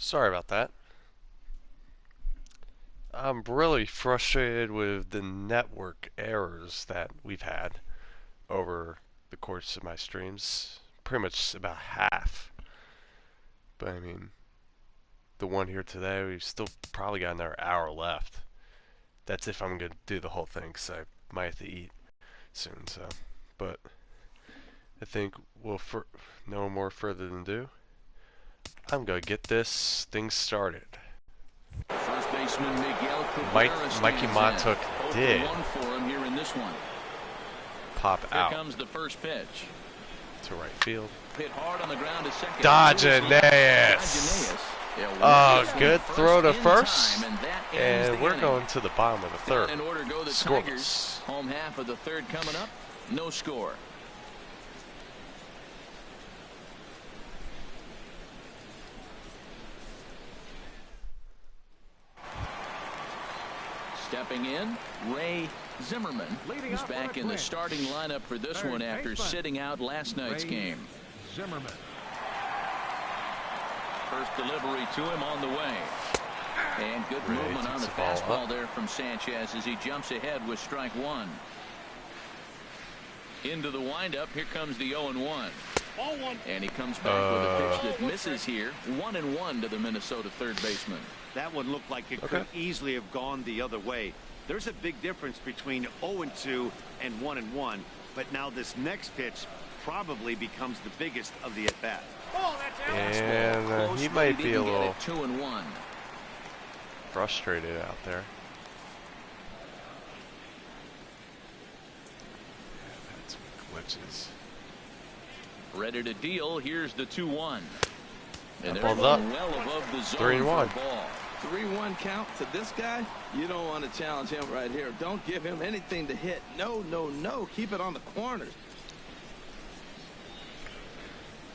Sorry about that. I'm really frustrated with the network errors that we've had over the course of my streams. Pretty much about half. But I mean, the one here today, we've still probably got another hour left. That's if I'm going to do the whole thing, because I might have to eat soon. So, but I think we'll, no more further than do, I'm going to get this thing started. First baseman Miguel Mikey Matuk did pop out. Here comes the first pitch to right field. Hit hard on the ground to second. Dodgenaeus. Oh, good throw to first. And we're going to the bottom of the third. Scoreless. Home half of the third coming up. No score. Stepping in, Ray Zimmerman. He's back in the starting lineup for this one after sitting out last night's game. Zimmerman. First delivery to him on the way. And good movement on the fastball there from Sanchez as he jumps ahead with strike one. Into the windup. Here comes the 0-1. And he comes back with a pitch that misses here. 1-1 to the Minnesota third baseman. That one looked like it could easily have gone the other way. There's a big difference between 0-2 and 1-1. But now this next pitch probably becomes the biggest of the at-bat. And he might be a little 2-1. frustrated out there. That's glitches. Ready to deal. Here's the 2-1. And ball's up. Well above the zone 3-1. 3-1 count to this guy. You don't want to challenge him right here. Don't give him anything to hit. No, no, no. Keep it on the corners.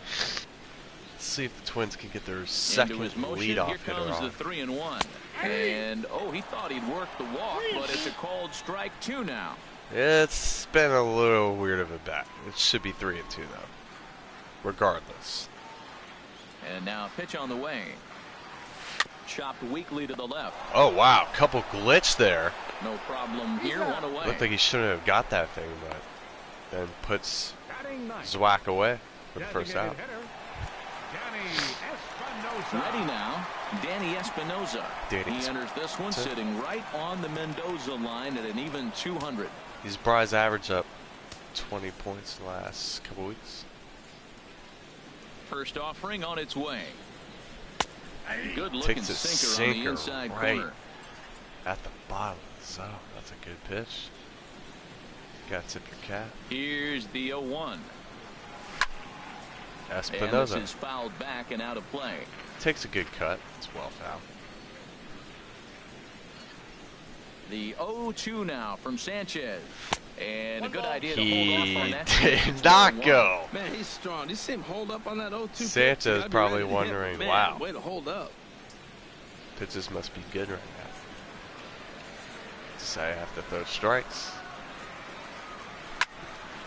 Let's see if the Twins can get their second leadoff Here hitter comes on. the 3-1. And he thought he'd work the walk, but it's a called strike 2 now. It's been a little weird of a bat. It should be 3-2 though, regardless. And now a pitch on the way. Chopped weakly to the left. Oh wow, couple glitch there. No problem here. One away. Looked like he shouldn't have got that thing, but then puts Zwack away for the first out. Ready now, Danny Espinosa. He enters this one sitting right on the Mendoza line at an even 200. He's brought his average up 20 points in the last couple weeks. First offering on its way. Good looking sinker on the inside corner. At the bottom of the zone. That's a good pitch. Got to tip your cap. Here's the 0-1. Espinosa. And this is fouled back and out of play. Takes a good cut. It's well fouled. The 0-2 now from Sanchez. And a good idea to He hold off on that. did not go. Man, he's strong. You see him hold up on that 0-2. Sanchez probably wondering, man, wow. Way to hold up. Pitches must be good right now. So I have to throw strikes.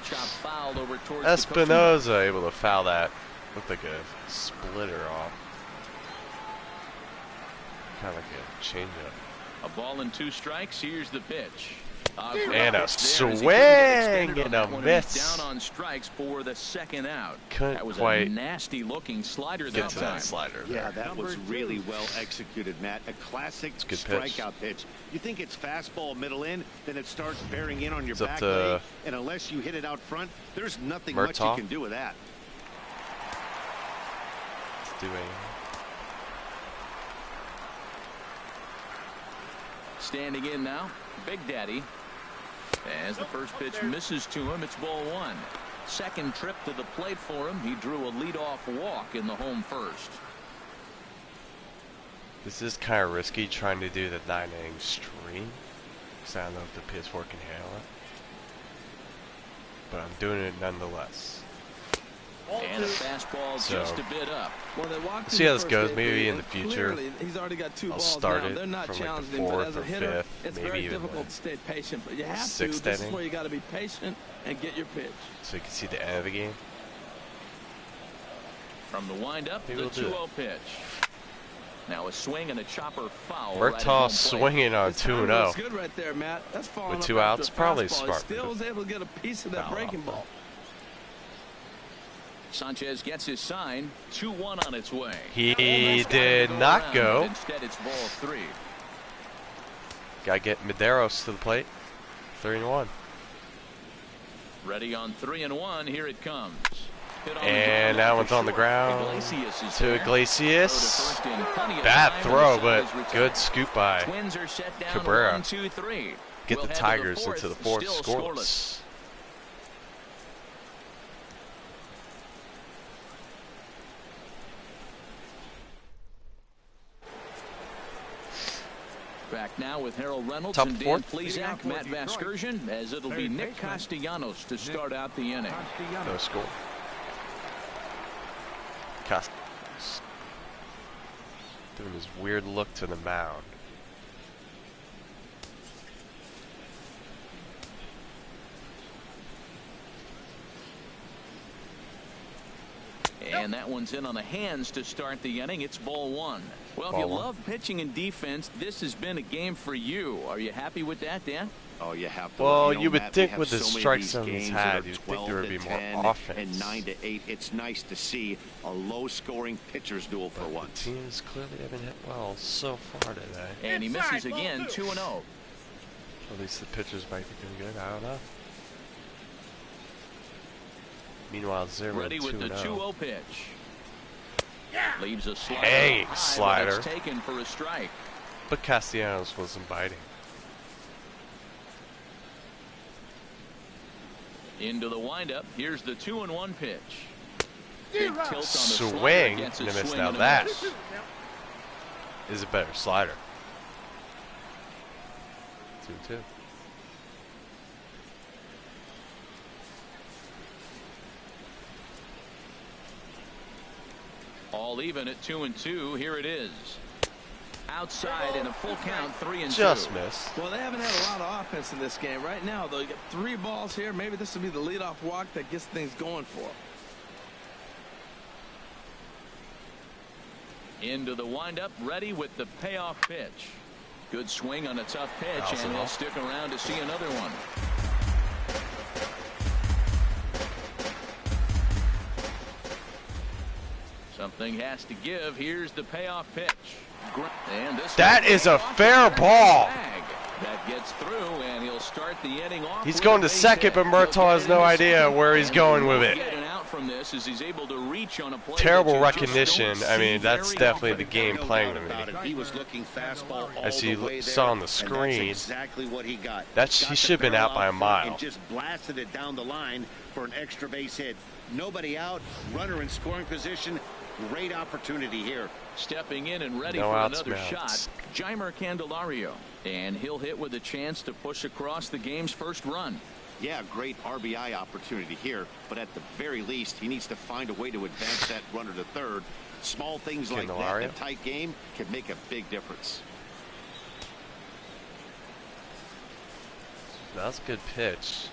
Chop fouled over towards Espinosa able to foul that. Looked like a splitter off. Kind of like a changeup. A ball and 2 strikes. Here's the pitch. And a swing and a miss. Down on strikes for the second out. Couldn't that was quite a nasty looking slider get that to time. that slider. Yeah, that was really well executed, Matt. A classic strikeout pitch. You think it's fastball middle in, then it starts bearing in on your back leg, and unless you hit it out front, there's nothing much you can do with that. Let's do it. Standing in now, Big Daddy. As the first pitch misses to him, it's ball 1. Second trip to the plate for him. He drew a leadoff walk in the home first. This is kind of risky trying to do the 9-inning stream, because I don't know if the PS4 can handle it. But I'm doing it nonetheless. And a fastball just a bit up. Well, let's see how this goes. Maybe in the future he's already got 2 I'll balls start now. it They're not from like the challenging, but 4th as or a hitter, 5th, it's maybe very even difficult the to stay patient. But you have to. 6th This is inning. where you got to be patient and get your pitch. So you can see the end of the game. From the windup, the 2-0 pitch. Now a swing and a chopper foul. Murtaugh swinging on 2-0. Good right there, Matt. That's with 2 outs, probably smart. Still was able to get a piece of that breaking ball. Sanchez gets his sign. 2-1 on its way. He did not go. Instead, it's ball 3. Gotta get Medeiros to the plate. 3-1. Ready on 3-1. Here it comes. And that one's on the ground to Iglesias. Bad throw, but good scoop by Cabrera. Get the Tigers into the 4th scoreless. Back now with Harold Reynolds Top and Dan 4th. Plesac, Matt Vasgersian, as it'll be Nick Castellanos to start out the inning. No score. Castellanos doing his weird look to the mound. And that one's in on the hands to start the inning. It's ball 1. Well, if you love pitching and defense, this has been a game for you. Are you happy with that, Dan? Oh, you have to. Well, you would think with the strike zone he's had, you'd think there would be more offense. And 9-8, it's nice to see a low-scoring pitcher's duel for once. The teams clearly haven't hit well so far today. And he misses again, 2-0. At least the pitchers might be doing good. I don't know. Meanwhile, 0-2-0. Ready with the 2-0 pitch. Leaves a slider. Hey, slider. Taken for a strike. But Castellanos wasn't biting. Into the windup. Here's the 2-1 pitch. Big tilt on the swing and a miss. Now that is a better slider. 2-2. All even at 2-2. Here it is. Outside in a full count, 3-2. Just missed. Well, they haven't had a lot of offense in this game. Right now, though, you got 3 balls here. Maybe this will be the leadoff walk that gets things going for them. Into the windup, ready with the payoff pitch. Good swing on a tough pitch, and he'll stick around to see another one. Something has to give. Here's the payoff pitch. And this that is a fair ball. That gets through, and he'll start the inning off. He's going to second, but Murtaugh has no idea where he's going with it. Terrible recognition. I mean, that's definitely the game playing to me. He was looking fastball as you saw on the screen. Exactly what he got. He should have been out by a mile. And just blasted it down the line for an extra base hit. Nobody out. Runner in scoring position. Great opportunity here. Stepping in and ready for another shot, Jeimer Candelario. And he'll hit with a chance to push across the game's first run. Yeah, great RBI opportunity here, but at the very least, he needs to find a way to advance that runner to third. Small things like that in a tight game can make a big difference. That's a good pitch.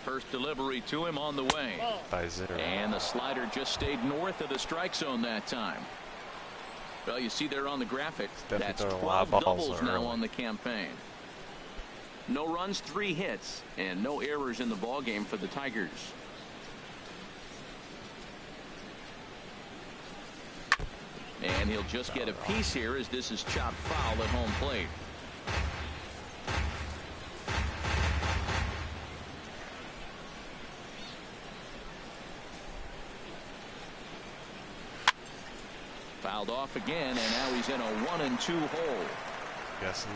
First delivery to him on the way. By 0. And the slider just stayed north of the strike zone that time. Well, you see there on the graphic, that's 12 doubles now on the campaign. No runs, 3 hits, and no errors in the ballgame for the Tigers. And he'll just get a piece here as this is chopped foul at home plate. Fouled off again, and now he's in a 1-2 hole. Yes.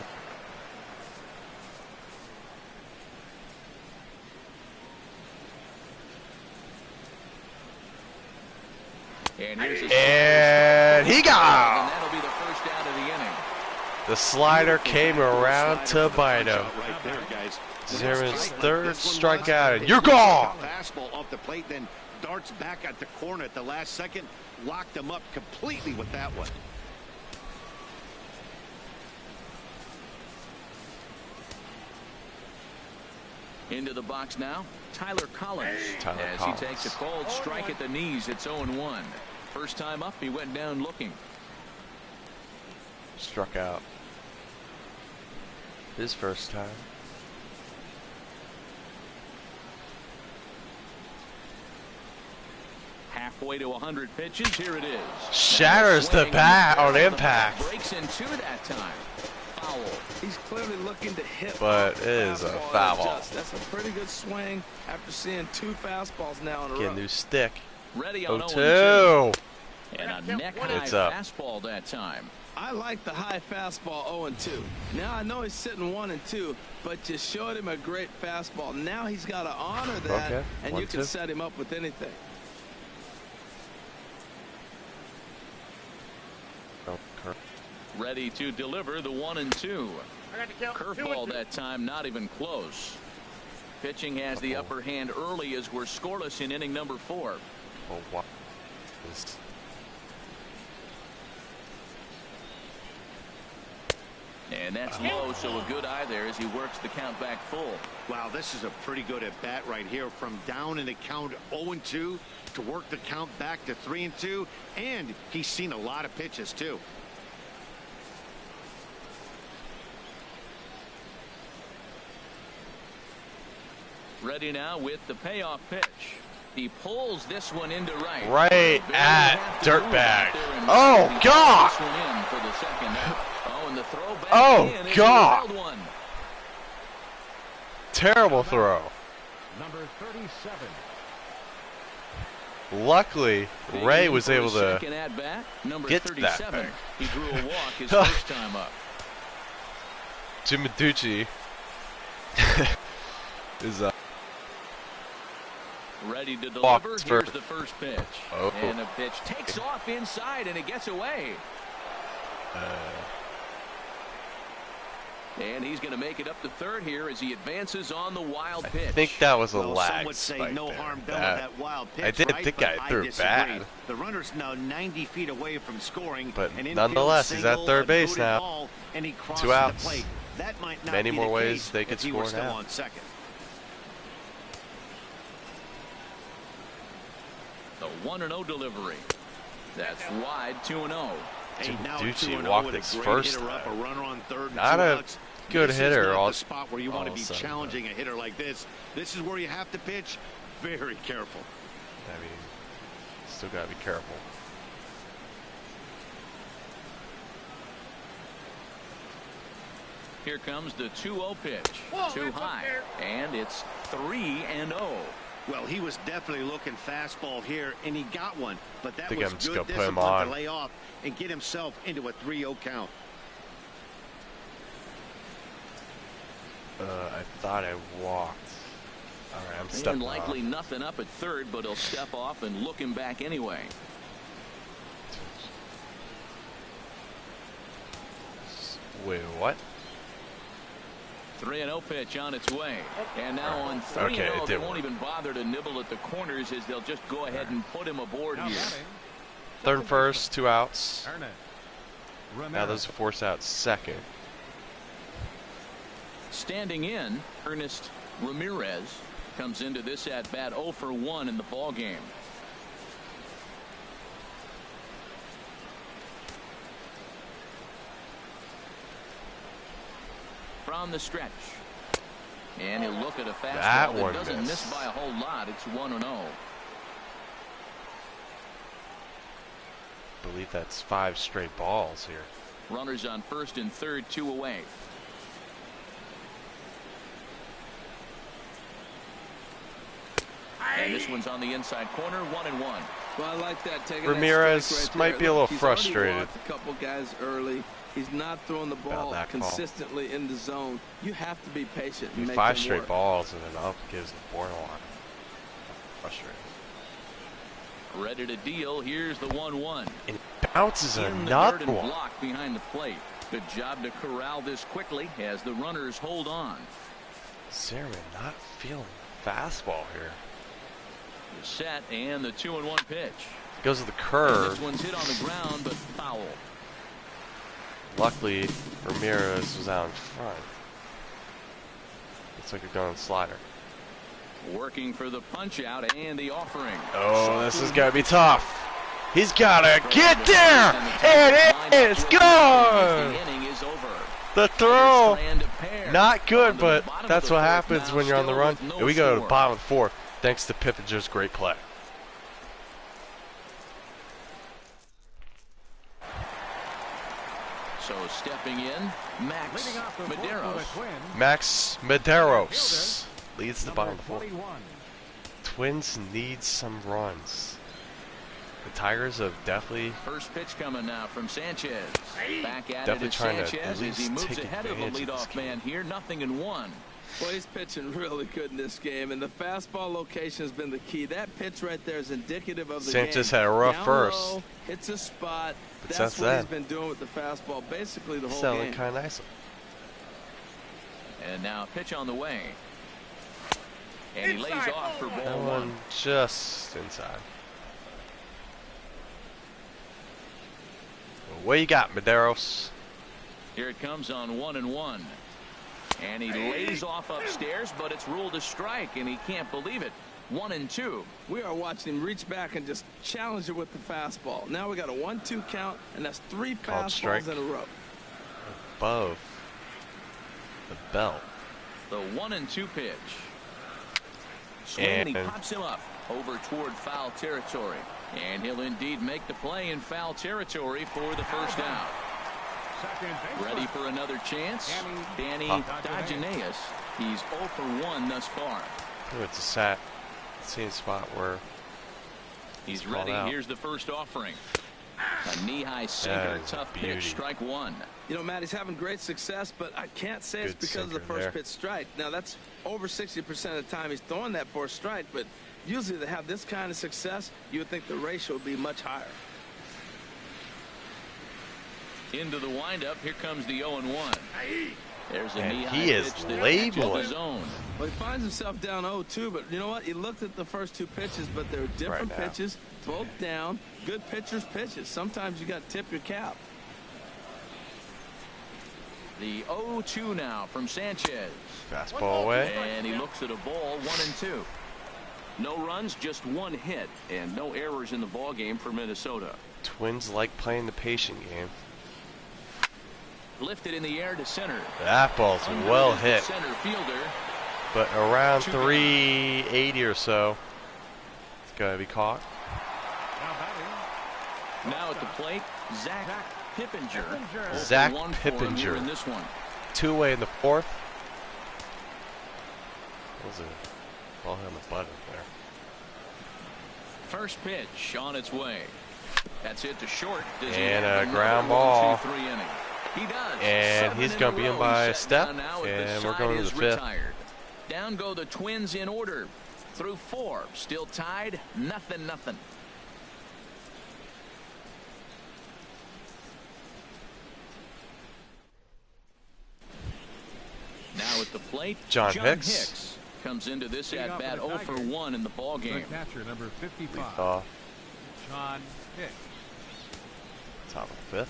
And he got him. That'll be the first out of the inning. The slider came around to bite him. Zimmerman's 3rd strikeout, and you're gone. Fastball off the plate, then darts back at the corner at the last second. Locked him up completely with that one. Into the box now, Tyler Collins. He takes a cold strike at the knees. It's 0-1. First time up, he went down looking. Struck out. His first time. Halfway to 100 pitches. Here it is. Shatters the bat on impact. Breaks in two that time. Foul. He's clearly looking to hit. But it is a foul. That's a pretty good swing after seeing 2 fastballs now in a row. Get a new stick. Ready on 0-2. And a neck-high fastball that time. I like the high fastball 0-2. Now I know he's sitting 1-2, but you showed him a great fastball. Now he's got to honor that, and you can set him up with anything. Ready to deliver the 1-2. Curveball that time, not even close. Pitching has the upper hand early as we're scoreless in inning number 4. Oh, wow. And that's low, so a good eye there as he works the count back full. Wow, this is a pretty good at bat right here. From down in the count 0-2 to work the count back to 3-2, and he's seen a lot of pitches too. Ready now with the payoff pitch. He pulls this one into right. Right at dirtbag. Oh, God. This one in for the second out. Oh, and the throw back Oh, in God. Is a wild one. Terrible throw. Number 37. Luckily, Ray was able to get that thing. He drew a walk his first time up. Jim Meducci is ready to deliver. Here's first. the first pitch. Oh. And the pitch takes off inside and it gets away. And he's going to make it up to third here as he advances on the wild pitch. I think that was a lag. Some would say no harm done with that wild pitch. I didn't think I threw it bad. The runner's now 90 feet away from scoring. But nonetheless, he's at third base now. And he 2 outs. the plate. That might not Many be more the ways case they could if he score were still now. on second. The 1-0 delivery. That's wide, 2-0. Hey, now Ducci walked his first time. A runner on third and not a good hitter. All the spot where you want to be challenging a hitter like this. This is where you have to pitch very careful. I mean, still got to be careful. Here comes the 2-0 pitch. Too high. And it's 3-0. Well, he was definitely looking fastball here, and he got one. But that was I'm good discipline to lay off and get himself into a 3-0 count. I thought I walked. All right, I'm stepping off. Likely nothing up at third, but he'll step off and look him back anyway. Wait, what? 3-0 pitch on its way. And now on 3-0, they won't even bother to nibble at the corners as they'll just go ahead and put him aboard here. Third and first, 2 outs. Now those are force out second. Standing in, Ernest Ramirez comes into this at bat 0 for 1 in the ball game. From the stretch. And he'll look at a fastball that doesn't miss by a whole lot. It's 1-0. I believe that's 5 straight balls here. Runners on first and third, 2 away. And this one's on the inside corner, 1-1. Well, I like that. Ramirez right might be a little frustrated. A couple guys early. He's not throwing the ball consistently in the zone. You have to be patient. And make 5 straight balls and then up gives the borderline. Frustrating. Ready to deal. Here's the 1-1. And it bounces another one. Block behind the plate. Good job to corral this quickly as the runners hold on. Zimmerman not feeling the fastball here. Set and the 2-1 pitch. Goes to the curve. This one's hit on the ground, but foul. Luckily, Ramirez was out in front. Looks like a going slider. Working for the punch out and the offering. Oh, this is gonna be tough. He's gotta get there, and it is gone. The throw, not good, but that's what happens when you're on the run. And we go to the bottom of the fourth, thanks to Pippenger's great play. So stepping in, Max Medeiros. Max Medeiros leads the bottom of the fourth. Twins need some runs. The Tigers have definitely first pitch coming now from Sanchez. Back at definitely it is trying Sanchez to as he moves take ahead of the leadoff man here. 0-1. Well, he's pitching really good in this game, and the fastball location has been the key. That pitch right there is indicative of the Sanchez game. had a rough Down first. Low, hits a spot. But That's what that. he's been doing with the fastball basically the whole selling game. kind of nicely. And now a pitch on the way. And he lays off for That ball one just inside. What you got, Medeiros? Here it comes on 1-1. And he lays off upstairs, but it's ruled a strike, and he can't believe it. 1-2. We are watching him reach back and just challenge it with the fastball. Now we got a 1-2 count, and that's 3 fastballs in a row. Above the belt. The 1-2 pitch. Swing, and he pops him up over toward foul territory. And he'll indeed make the play in foul territory for the first out. Ready for another chance? Danny Dodgenaeus. He's 0 for 1 thus far. Ooh, it's a same spot where he's ready. Out. Here's the first offering. A knee-high sinker, tough pitch, strike one. You know, Matt, he's having great success, but I can't say it's because of the first pitch strike. Now, that's over 60% of the time he's throwing that for a strike, but usually to have this kind of success, you would think the ratio would be much higher. Into the windup, here comes the 0-1. There's a knee-high he is labeling. Well, he finds himself down 0-2, but you know what? He looked at the first 2 pitches, but they're different pitches, both down. Good pitchers' pitches. Sometimes you got to tip your cap. The 0-2 now from Sanchez. Fastball away. And he looks at a ball, 1-2. No runs, just 1 hit, and no errors in the ball game for Minnesota. Twins like playing the patient game. Lifted in the air to center. That ball's well hit. Center fielder. But around 380 or so. It's got to be caught. Now at the plate, Zach Pippenger. Zach Pippenger. In this one. 2 away in the 4th. What was it? Ball hit on the button there. First pitch on its way. That's hit to short. And a ground ball. 1-2-3 inning. He does. And he's going to be in by a step. And we're going to the 5th. Retired. Down go the Twins in order. Through 4. Still tied. 0-0. Now at the plate, John Hicks comes into this at bat 0 for 1 in the ball game. Catcher number 55. John Hicks. Top of the 5th.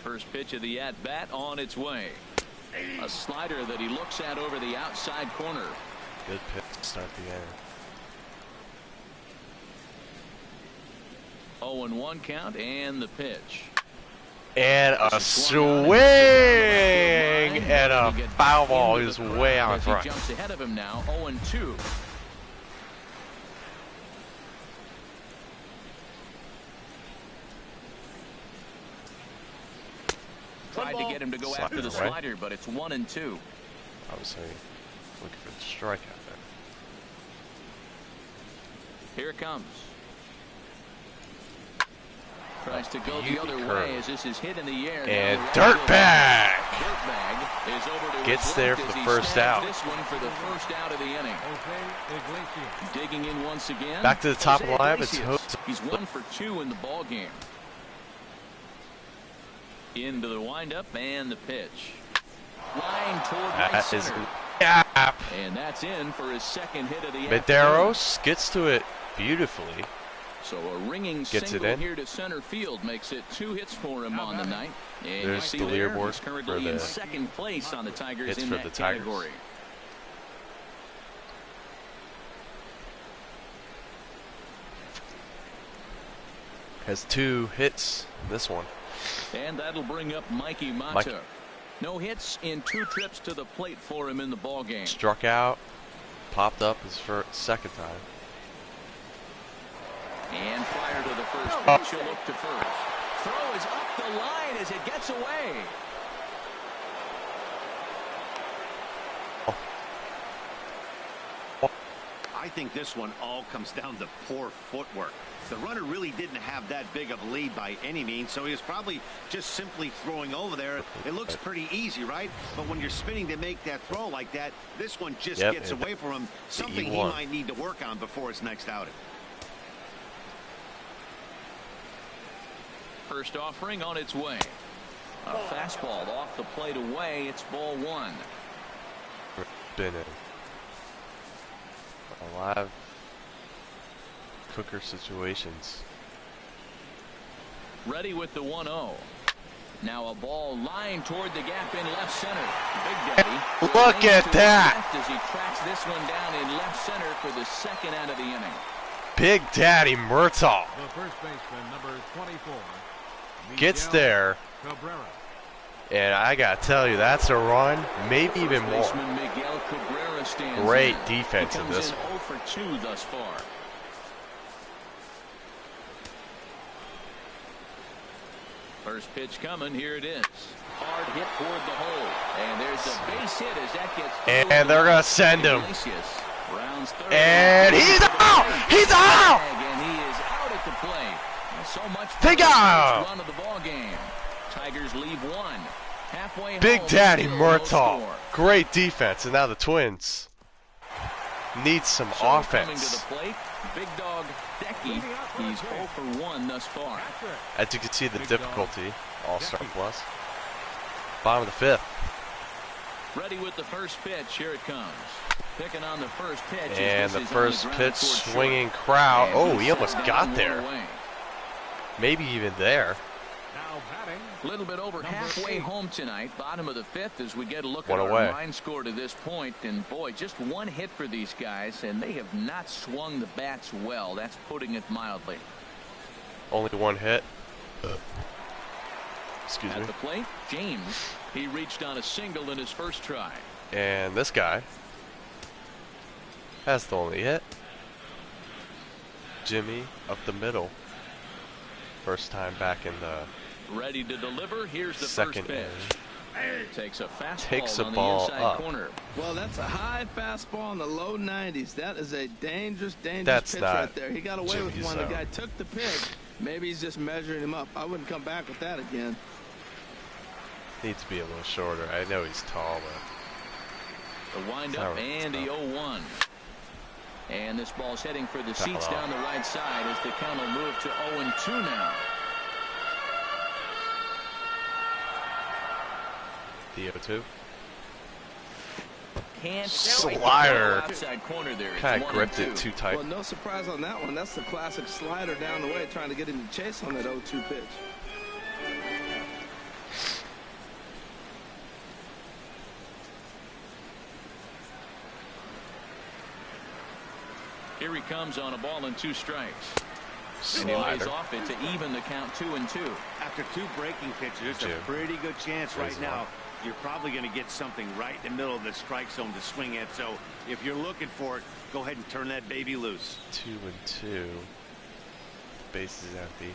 First pitch of the at bat on its way. A slider that he looks at over the outside corner. Good pitch to start the inning. 0-1 count and the pitch. And a swing and a foul ball is way out in front. He jumps ahead of him now. 0-2. Tried to get him to go after the slider, but it's 1-2. Obviously looking for the strikeout there. Here it comes. Tries to go the other way as this is hit in the air. And Dirtbag is over to gets there for the first out. This one for the first out of the inning. Digging in once again. Back to the top of the line. He's 1 for 2 in the ball game. Into the windup and the pitch. Line toward right center. And that's in for his second hit of the afternoon. Medeiros gets to it beautifully. So a ringing single here to center field makes it 2 hits for him on the night. And there's the leaderboard. He's currently in second place on the Tigers in that category. Has 2 hits this one. And that'll bring up Mikey Mata. No hits in 2 trips to the plate for him in the ball game. Struck out, popped up his second time. And prior to the first pitch, he'll look to first. Throw is up the line as it gets away. I think this one all comes down to poor footwork. The runner really didn't have that big of a lead by any means, so he was probably just simply throwing over there. It looks pretty easy, right? But when you're spinning to make that throw like that, this one just gets away from him. Something he might need to work on before his next outing. First offering on its way. A fastball off the plate away. It's ball 1. Been in a lot of cooker situations. Ready with the 1-0. Now a ball lined toward the gap in left center. Big Daddy. Look at that. As he tracks this one down in left center for the second out of the inning. Big Daddy Murtaugh. The first baseman, number 24. Gets there. Cabrera. And I gotta tell you, that's a run, maybe even more. Great defense in this one. 0 for 2 thus far. First pitch coming. Here it is. Hard hit toward the hole. And there's a base hit as that gets. And they're gonna send him. Rounds third. And he's out! He's out! And he is out at the plate. So much for Take the out! run of the ball game. Tigers leave 1. Halfway Big home, Daddy still no Murtaugh. score. Great defense, and now the Twins need some offense. Coming to the plate, Big Dog Decky. He's 0 for 1 thus far. As you can see, the difficulty, All-Star Plus. Bottom of the 5th. Ready with the first pitch. Here it comes. Picking on the first pitch. And the first pitch, swinging crowd. Oh, he almost got there. Maybe even there. Now batting. A little bit over halfway home tonight. Bottom of the 5th as we get a look at One our away. line score to this point. And boy, just 1 hit for these guys, and they have not swung the bats well. That's putting it mildly. Only 1 hit. Excuse me. At the plate, James. He reached on a single in his first try. And this guy has the only hit. Jimmy up the middle. First time back in the ready to deliver. Here's the second first pitch. inning. Takes a fastball Takes a on ball the inside up. corner. Well, that's a high fastball in the low 90s. That is a dangerous That's pitch not right there. He got away with Jimmy's one. The zone. guy took the pitch. Maybe he's just measuring him up. I wouldn't come back with that again. Needs to be a little shorter. I know he's tall, but The windup and the 0-1. And this ball's heading for the seats down the right side as the count will move to 0-2 now. the 0-2. Can't Slider. outside corner there. Kind of gripped it too tight. Well, no surprise on that one. That's the classic slider down the way, trying to get him to chase on that 0-2 pitch. Here he comes on a ball and 2 strikes. And Slider. he lays off it to even the count 2-2. After 2 breaking pitches, a pretty good chance right now you're probably going to get something right in the middle of the strike zone to swing at. So if you're looking for it, go ahead and turn that baby loose. 2-2. Base is empty.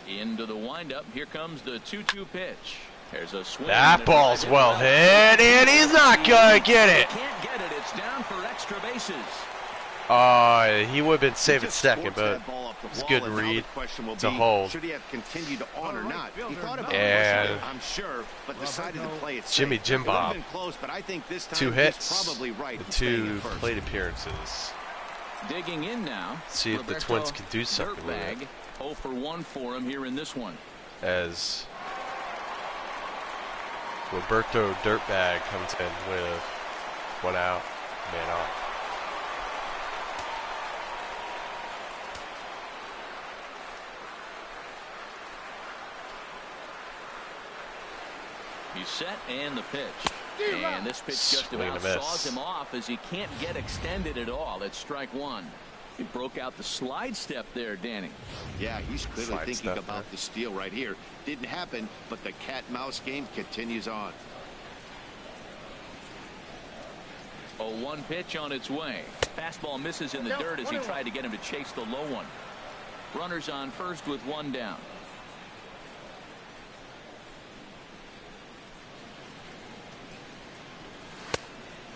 Into the windup. Here comes the 2-2 pitch. There's a swing. That ball's well hit, and he's not gonna get it. Can't get it. It's down for extra bases. He would have been safe at second, but it's a good read. It's a hold. Should he have continued to on or not? He thought about And it, I'm sure, but decided to play it safe. Jimmy Jim Bob. It would have been close, but I think this time 2 hits, he's probably right. the in staying 2 at first. plate appearances. Digging in now. See if the Twins can do something with it. 0 for 1 for him here in this one. As Roberto Dirtbag comes in with 1 out, man off. He's set and the pitch. And this pitch just Swing and about a miss. saws him off as he can't get extended at all. It's strike 1. He broke out the slide step there, Danny. Yeah, he's clearly thinking about the steal right here. Didn't happen, but the cat-mouse game continues on. 0-1 pitch on its way. Fastball misses in the dirt as he tried to get him to chase the low one. Runners on first with one down.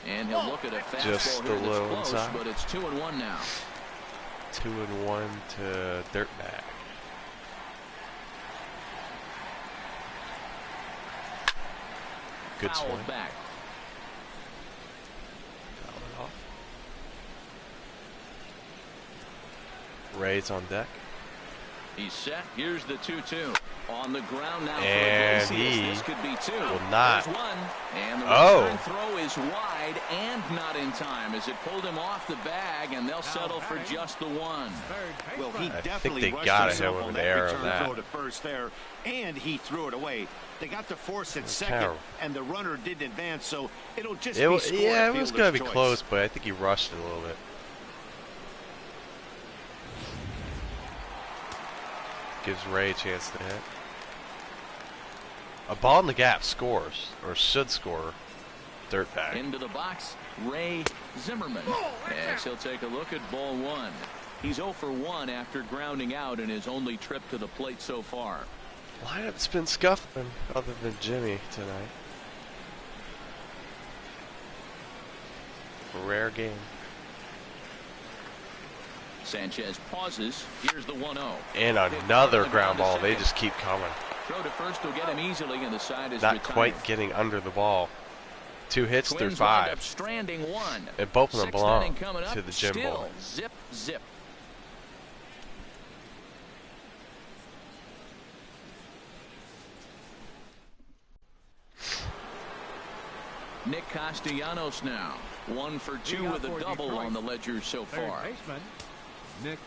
And he'll look at a fastball just here a little that's close, inside. but it's 2-1 now. 2-1 to Dirtbag. Good Fouled swing. back. Foul it off. Rays on deck. He's set. Here's the 2-2. On the ground now and for Iglesias. This could be two. Will not. There's one. And the Oh. return throw is wide and not in time as it pulled him off the bag, and they'll settle for just the one. Well, he I definitely think they rushed got himself him on with that an error return on that. throw to first there, and he threw it away. They got to force it second, terrible. and the runner didn't advance, so it'll just It be was, score yeah, at it was fielder's going to be choice. close, but I think he rushed it a little bit. Gives Ray a chance to hit. A ball in the gap scores, or should score, Dirtbag. Into the box, Ray Zimmerman. As he'll take a look at ball one. He's 0 for 1 after grounding out in his only trip to the plate so far. Lineup's been scuffling, other than Jimmy tonight. A rare game. Sanchez pauses. Here's the 1-0. And another ground ball. They just keep coming. Throw to first will get him easily, and the side is Not retired. quite getting under the ball. 2 hits through Twins wind up 5. stranding one. And both of them Sixth belong inning coming up, to the gym still boy. zip, zip. Nick Castellanos now. 1 for 2 with a double on the ledger so far. Third baseman, Nick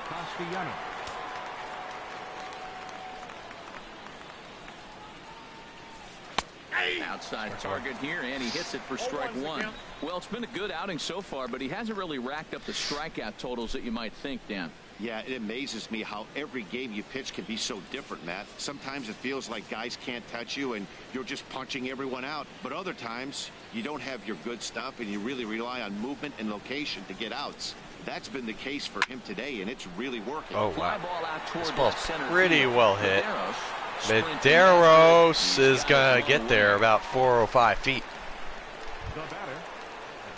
Castellanos. Outside target here, and he hits it for strike one. Well, it's been a good outing so far, but he hasn't really racked up the strikeout totals that you might think, Dan. Yeah, it amazes me how every game you pitch can be so different, Matt. Sometimes it feels like guys can't touch you and you're just punching everyone out. But other times, you don't have your good stuff and you really rely on movement and location to get outs. That's been the case for him today, and it's really working. Oh, Fly wow. ball out toward This ball's the center pretty field. well hit. Medeiros Medeiros is going to get there about 405 feet. The batter,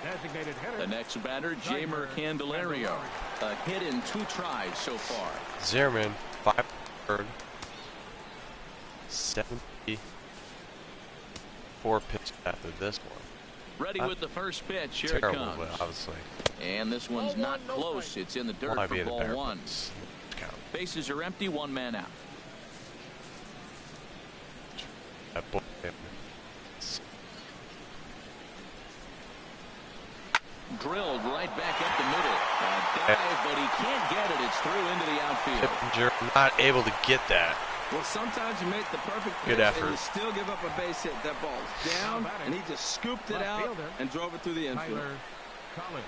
the designated hitter. The next batter, Jamer Candelario. A hit in 2 tries so far. Zimmerman, 5-3rd. 74 pitches after this one. Ready with the first pitch. Here it Terrible, comes. but obviously. And this one's not close. It's in the dirt Might for be in the ball better 1. place. Count. Bases are empty, 1 man out. That boy. Drilled right back up the middle. A dive, but he can't get it. It's through into the outfield. Kippinger not able to get that. Well, sometimes you make the perfect Good pitch effort. and you still give up a base hit. That ball's down, and he just scooped it out and drove it through the infield. Tyler Collins.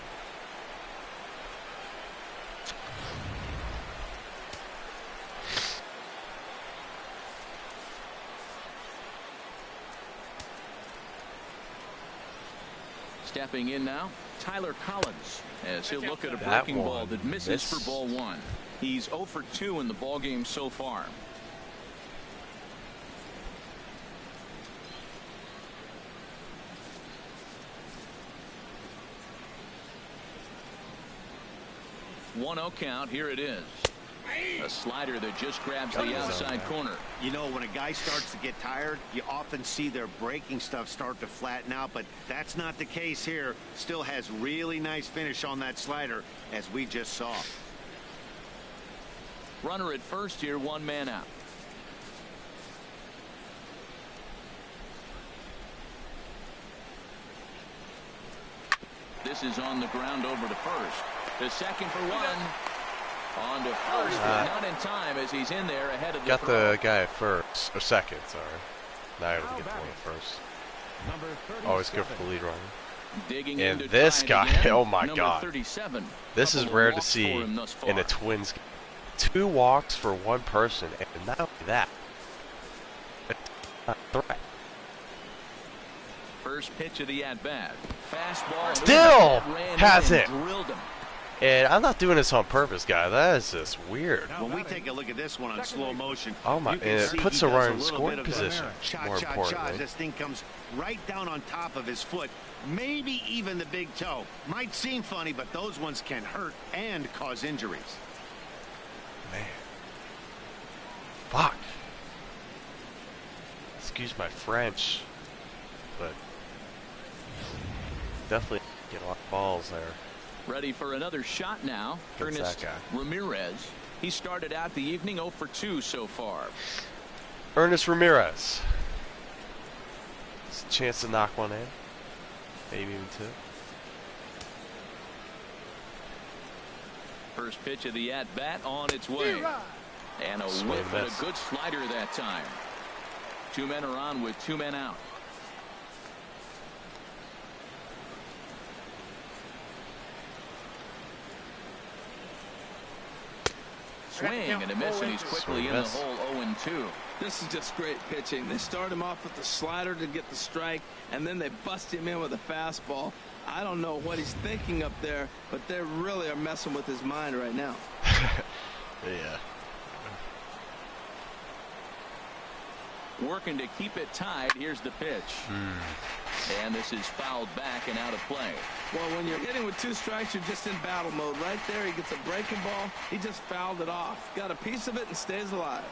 Stepping in now, Tyler Collins, as he'll look at a That breaking ball one that misses missed. for ball 1. He's 0 for 2 in the ball game so far. One 0 count. Here it is. A slider that just grabs the outside corner. You know, when a guy starts to get tired, you often see their breaking stuff start to flatten out, but that's not the case here. Still has really nice finish on that slider, as we just saw. Runner at first here, 1 man out. This is on the ground over to first. The second for 1. On to first, but not in time as he's in there ahead of the Got throw. the guy at first, or second, sorry. Not able to get the one at first. Number 37. Always good for the lead runner. And this guy, oh my God. This is rare to see in a Twins game. 2 walks for 1 person, and not only that, it's a threat. First pitch of the at-bat. Fastball. Still has it. And I'm not doing this on purpose, guy. That is just weird. When we take a look at this one on slow motion, oh my! And it puts a runner in scoring position. More importantly, this thing comes right down on top of his foot, maybe even the big toe. Might seem funny, but those ones can hurt and cause injuries. Man, fuck. Excuse my French, but definitely get a lot of balls there. Ready for another shot now. Ernest Ramirez. He started out the evening 0 for 2 so far. Ernest Ramirez. It's a chance to knock one in. Maybe even 2. First pitch of the at-bat on its way. And a whiff and a good slider that time. 2 men are on with 2 men out. Swing and a miss, and he's quickly in the hole 0-2. This is just great pitching. They start him off with the slider to get the strike, and then they bust him in with a fastball. I don't know what he's thinking up there, but they really are messing with his mind right now. Yeah. Working to keep it tied. Here's the pitch. And this is fouled back and out of play. Well, when you're hitting with 2 strikes, you're just in battle mode. Right there, he gets a breaking ball. He just fouled it off. Got a piece of it and stays alive.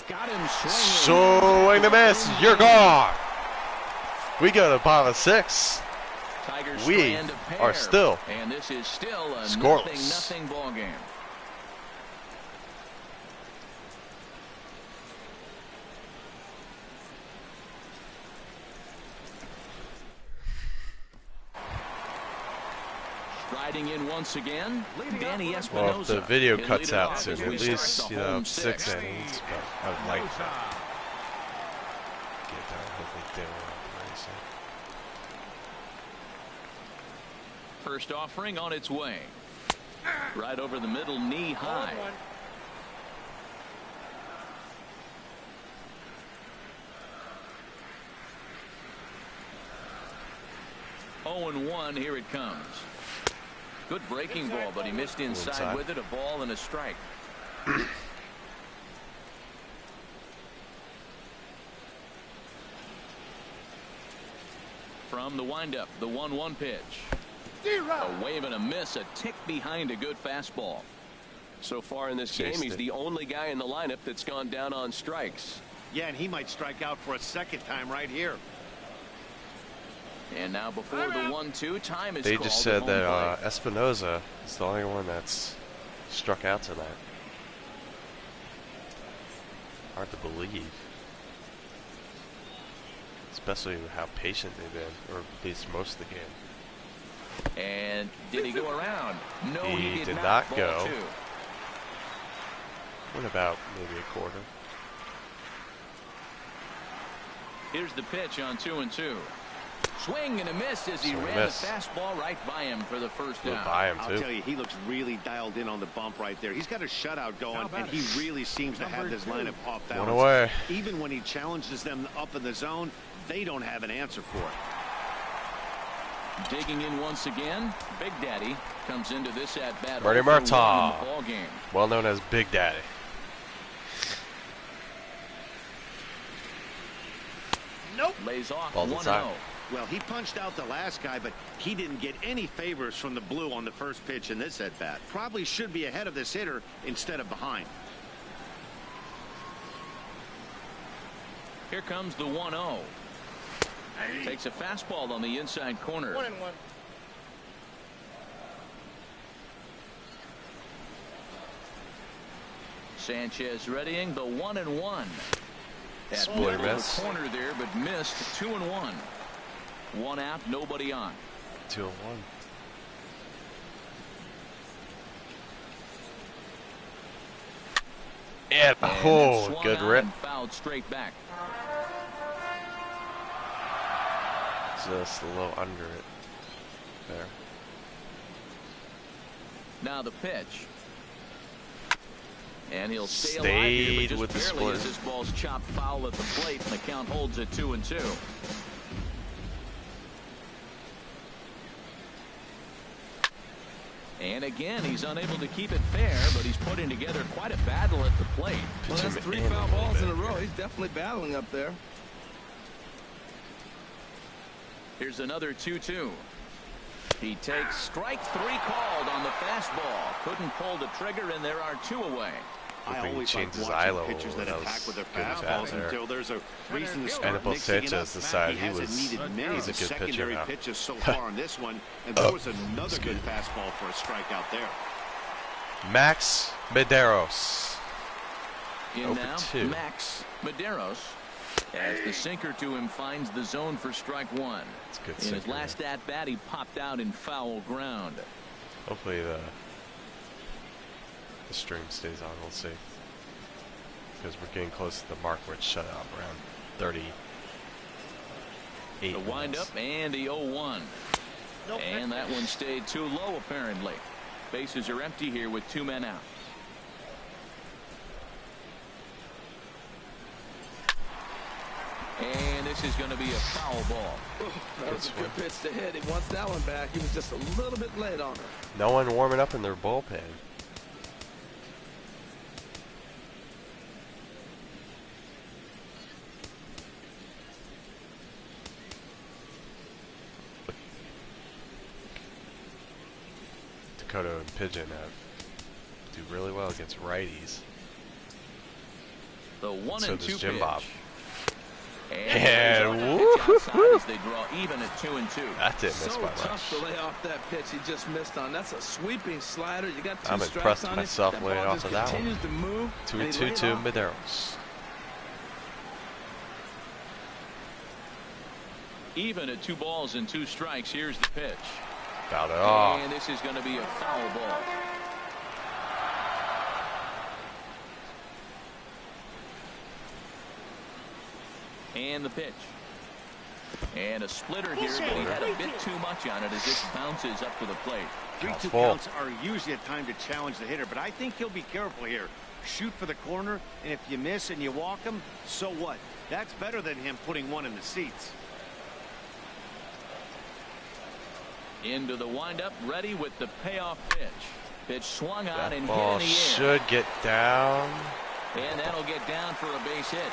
Got him swinging. Swing the miss. You're gone. We go to bottom of 6. Tigers we are still and this is still a scoreless. nothing ball game. Riding in once again, Danny Espinosa. Well, if the video cuts out soon, at least, you know, 6 innings, but I would like that. Get that, hopefully they were racing. First offering on its way. Right over the middle, knee high. Oh, and 1, here it comes. Good breaking ball, but he missed inside with it. A ball and a strike. From the windup, the 1-1 pitch. A wave and a miss, a tick behind a good fastball. So far in this game, he's the only guy in the lineup that's gone down on strikes. Yeah, and he might strike out for a second time right here. And now before the 1-2, time is they called. Just said that Espinosa is the only one that's struck out tonight. Hard to believe. Especially how patient they've been, or at least most of the game. And did he go around? No, he did not go. 2. What about maybe a quarter? Here's the pitch on 2-2. Swing and a miss as he ran the fastball right by him for the first down. I'll tell you, he looks really dialed in on the bump right there. He's got a shutout going, and he really seems to have this lineup off balance. One away. Even when he challenges them up in the zone, they don't have an answer for it. Digging in once again, Big Daddy comes into this at bat. Marty Murtaugh, well known as Big Daddy. Nope. Lays off 1-0. Well, he punched out the last guy, but he didn't get any favors from the blue on the first pitch in this at bat. Probably should be ahead of this hitter instead of behind. Here comes the 1-0. Takes a fastball on the inside corner. 1-1. Sanchez readying the 1-1. Split miss. Corner there, but missed. 2-1. 1 out, nobody on. 2-1. Yeah, oh, good rip. Fouled straight back. Just a little under it. There. Now the pitch. And he'll stay alive here, with but the just barely split. as this ball's chopped foul at the plate, and the count holds at 2-2. And again, he's unable to keep it fair, but he's putting together quite a battle at the plate. Well, that's 3 foul balls in a row. He's definitely battling up there. Here's another 2-2. He takes strike 3 called on the fastball. Couldn't pull the trigger, and there are 2 away. I always like watching pitchers that attack with their fastballs until there's a reason to start mixing it up. Decided he hasn't needed many of the secondary pitcher pitches so far on this one, and there was another good fastball for a strikeout there. Max Medeiros. In now, Max Medeiros, as the sinker to him finds the zone for strike 1. In his last at bat, he popped out in foul ground. Hopefully the stream stays on. We'll see, because we're getting close to the mark where it's shut out around 38. The windup and the 0-1. And that one stayed too low apparently. Bases are empty here with 2 men out. And this is going to be a foul ball. That was a good pitch to hit. He wants that one back. He was just a little bit late on it. No one warming up in their bullpen. Dakota and Pigeon do really well against righties. The 1-2 so does Jim pitch. Bob. And woohoo! As they draw even at 2-2. That didn't miss so by much. Tough to lay off that pitch he just missed on. That's a sweeping slider. You got 2 I'm strikes impressed on myself it. laying That ball off just of that continues one. to move. 2-2 to Medeiros. Even at 2 balls and 2 strikes. Here's the pitch. Fouled it off. And this is going to be a foul ball. And the pitch. And a splitter here, but he had a bit too much on it as this bounces up to the plate. 3-2 counts are usually a time to challenge the hitter, but I think he'll be careful here. Shoot for the corner, and if you miss and you walk him, so what? That's better than him putting one in the seats. Into the windup, ready with the payoff pitch. Pitch swung on and hit in the Ball air. should get down. And that'll get down for a base hit.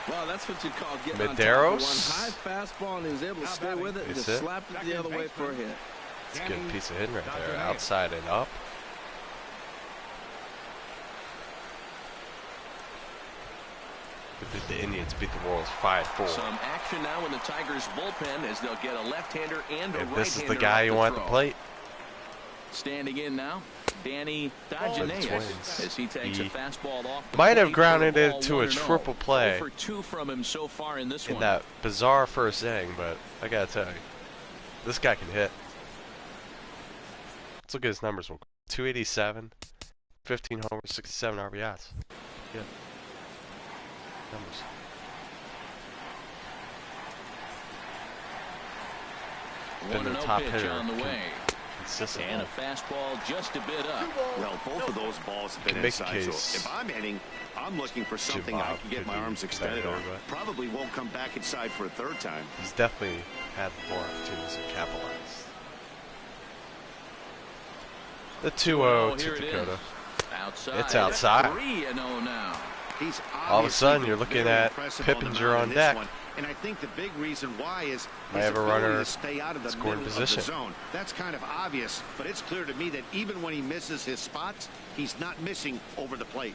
Well, that's what you call getting Medeiros? on top of one high fastball, and he was able to stay with it and just slapped it the other way for a hit. It's a good piece of hitting right there, outside and up. The Indians beat the Royals 5-4. Some action now in the Tigers bullpen as they'll get a left-hander and a right-hander. This is the guy you want at the plate. Standing in now, Danny Dijonais as he takes a fastball off. Might have grounded it into a triple play. 0 for 2 from him so far in this one. In that bizarre first inning, but I gotta tell you, this guy can hit. Let's look at his numbers real quick. 287, 15 homers, 67 RBIs. Good numbers. Been the top hitter on the way. Consistently. And a fastball just a bit up. Well, both of those balls have been inside, so if I'm hitting, I'm looking for something I can get my arms extended on. Probably won't come back inside for a 3rd time. He's definitely had more opportunities to capitalize. The 2-0 to Dakota. It's outside. 3-0 now. He's all of a sudden, you're looking at Pippinger on deck. And I think the big reason why is I have a runner to stay out of the scoring middle position. Of the zone. That's kind of obvious, but it's clear to me that even when he misses his spots, he's not missing over the plate.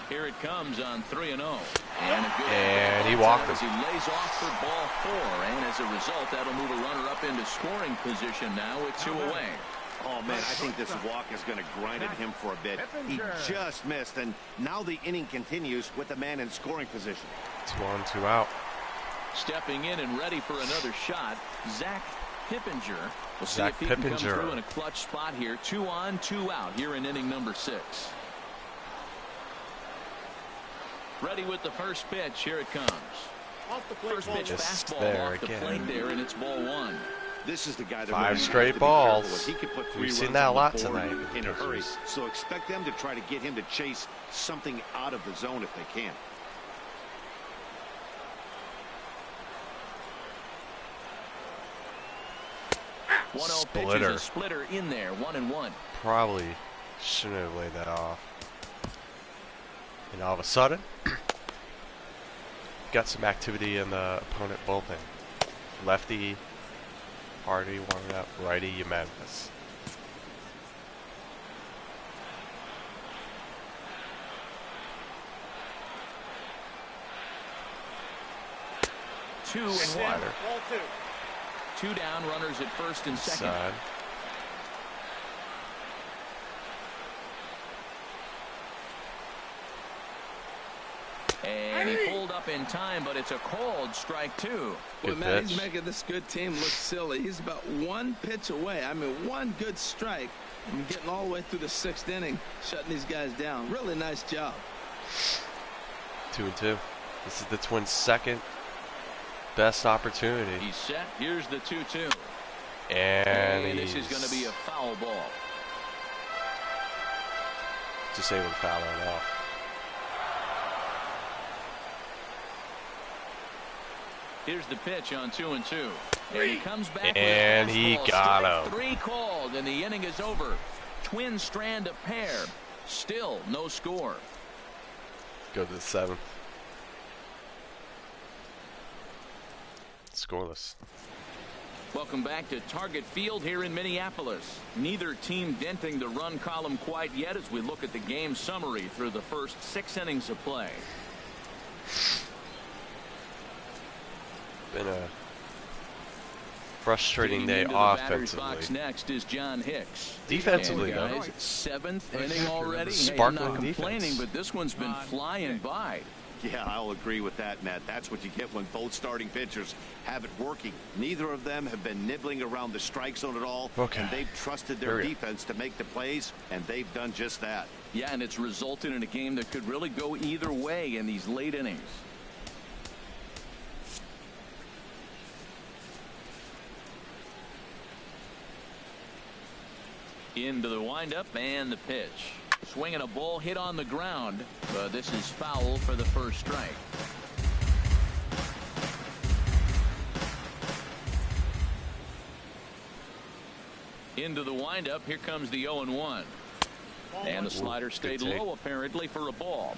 Here it comes on 3-0. And he walked him. As he lays off for ball 4, and as a result, that'll move a runner up into scoring position now with 2 away. Oh, man, I think this walk is going to grind at him for a bit. He just missed, and now the inning continues with a man in scoring position. 2 on, 2 out. Stepping in and ready for another shot, Zach Pippinger. We'll see if he can come through in a clutch spot here. 2 on, 2 out here in inning number 6. Ready with the first pitch. Here it comes. First pitch fastball off the plate there, and it's ball one. This is the guy that 5 straight balls. He can put 3 We've runs seen that a on lot the board tonight. in a hurry. So expect them to try to get him to chase something out of the zone if they can. Pitch is a splitter in there, 1-1. Probably shouldn't have laid that off. And all of a sudden, got some activity in the opponent bullpen. Lefty, Hardy warming up, righty, Jimenez. Two and one. 2 down, runners at first and second. Side. And he pulled up in time, but it's a called strike 2. Well, man, he's making this good team look silly. He's about 1 pitch away. I mean, 1 good strike. And getting all the way through the 6th inning, shutting these guys down. Really nice job. 2-2. This is the Twins' second best opportunity. He's set. Here's the 2-2. And this is going to be a foul ball. Just able to foul it off. Here's the pitch on 2-2. And he comes back and he got him. 3 called, and the inning is over. Twins strand a pair. Still no score. Go to the 7th. Scoreless. Welcome back to Target Field here in Minneapolis. Neither team denting the run column quite yet as we look at the game summary through the first 6 innings of play. Been a frustrating day offensively. Box next is John Hicks. Defensively, though, 7th inning already. Sparkling I'm not complaining, defense. But this one's been flying by. Yeah, I'll agree with that, Matt. That's what you get when both starting pitchers have it working. Neither of them have been nibbling around the strike zone at all. Okay. And they've trusted their defense to make the plays, and they've done just that. Yeah, and it's resulted in a game that could really go either way in these late innings. Into the windup and the pitch. Swinging a ball hit on the ground, but this is foul for the first strike. Into the windup. Here comes the 0-1. And the slider stayed low apparently for a ball.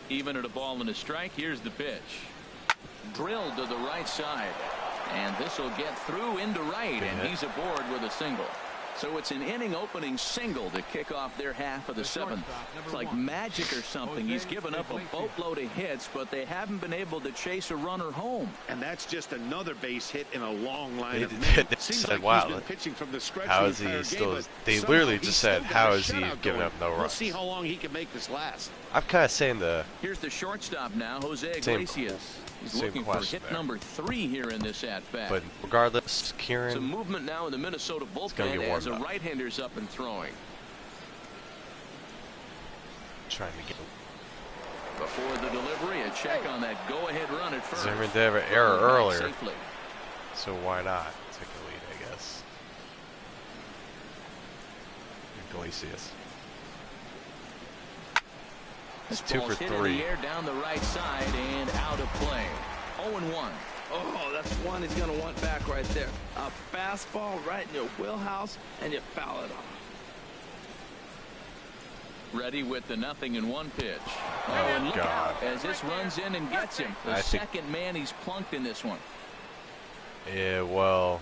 Even at a ball and a strike. Here's the pitch. Drilled to the right side. And this will get through into right, and he's aboard with a single. So it's an inning opening single to kick off their half of the 7th. It's like magic or something. He's given up a boatload of hits, but they haven't been able to chase a runner home. And that's just another base hit in a long line of men. Seems like wow, he's been pitching from the stretch how is he still? Game, they literally just said, "How is he giving up no runs?" We'll see how long he can make this last. I'm kind of saying the. Here's the shortstop now, Jose Iglesias. He's looking for hit number 3 here in this at-bat. But regardless, Kieran. Some movement now in the Minnesota bullpen as a right-hander's up and throwing. Trying to get. Before the delivery, a check on that go-ahead run at first. Zimmerman did have an error earlier, safely. so why not take a lead? I guess. Iglesias. It's 2 for 3. In the air down the right side and out of play. 0-1. Oh, that's one he's going to want back right there. A fastball right in your wheelhouse, and you foul it off. Ready with the 0-1 pitch. Oh, and look God. out as this runs in and gets him. The second man he's plunked in this one. Yeah, well.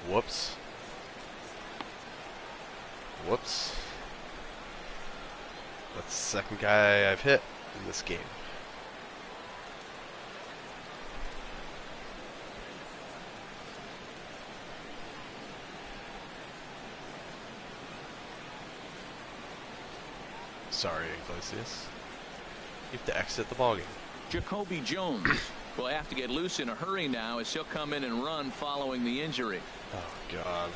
Whoops. Whoops. That's the second guy I've hit in this game. Sorry, Iglesias. You have to exit the ballgame. Jacoby Jones will have to get loose in a hurry now as he'll come in and run following the injury. Oh, God.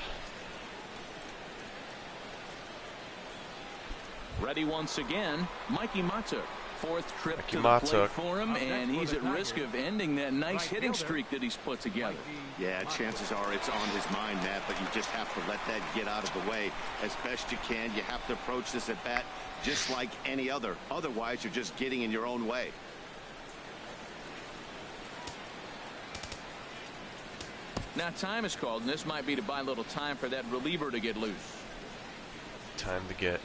Ready once again, Mikey Matuk. Fourth trip to the plate for him, and he's at risk of ending that nice hitting streak that he's put together. Yeah, chances are it's on his mind, Matt, but you just have to let that get out of the way as best you can. You have to approach this at bat just like any other. Otherwise, you're just getting in your own way. Now time is called, and this might be to buy a little time for that reliever to get loose. Time to get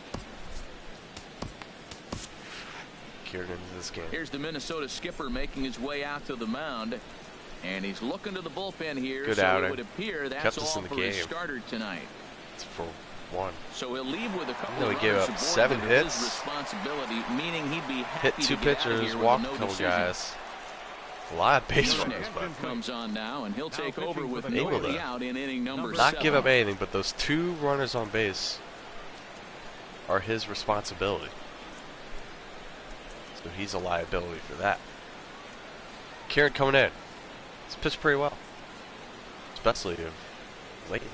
Kieran into this game. Here's the Minnesota skipper making his way out to the mound, and he's looking to the bullpen here. Good so outing. It would appear that's Kept us all in the for game. his starter tonight. It's for one. So he'll leave with a couple No, of he gave runners up aboard 7 his hits. Responsibility, meaning he'd be happy Hit 2 to get out of pitchers, here with walked no a couple decision. guys. A lot of base runners, but comes on now, and he'll take over with able nobody to out in inning number not 7. give up anything, but those 2 runners on base are his responsibility. So he's a liability for that. Kieran coming in. He's pitched pretty well, especially lately.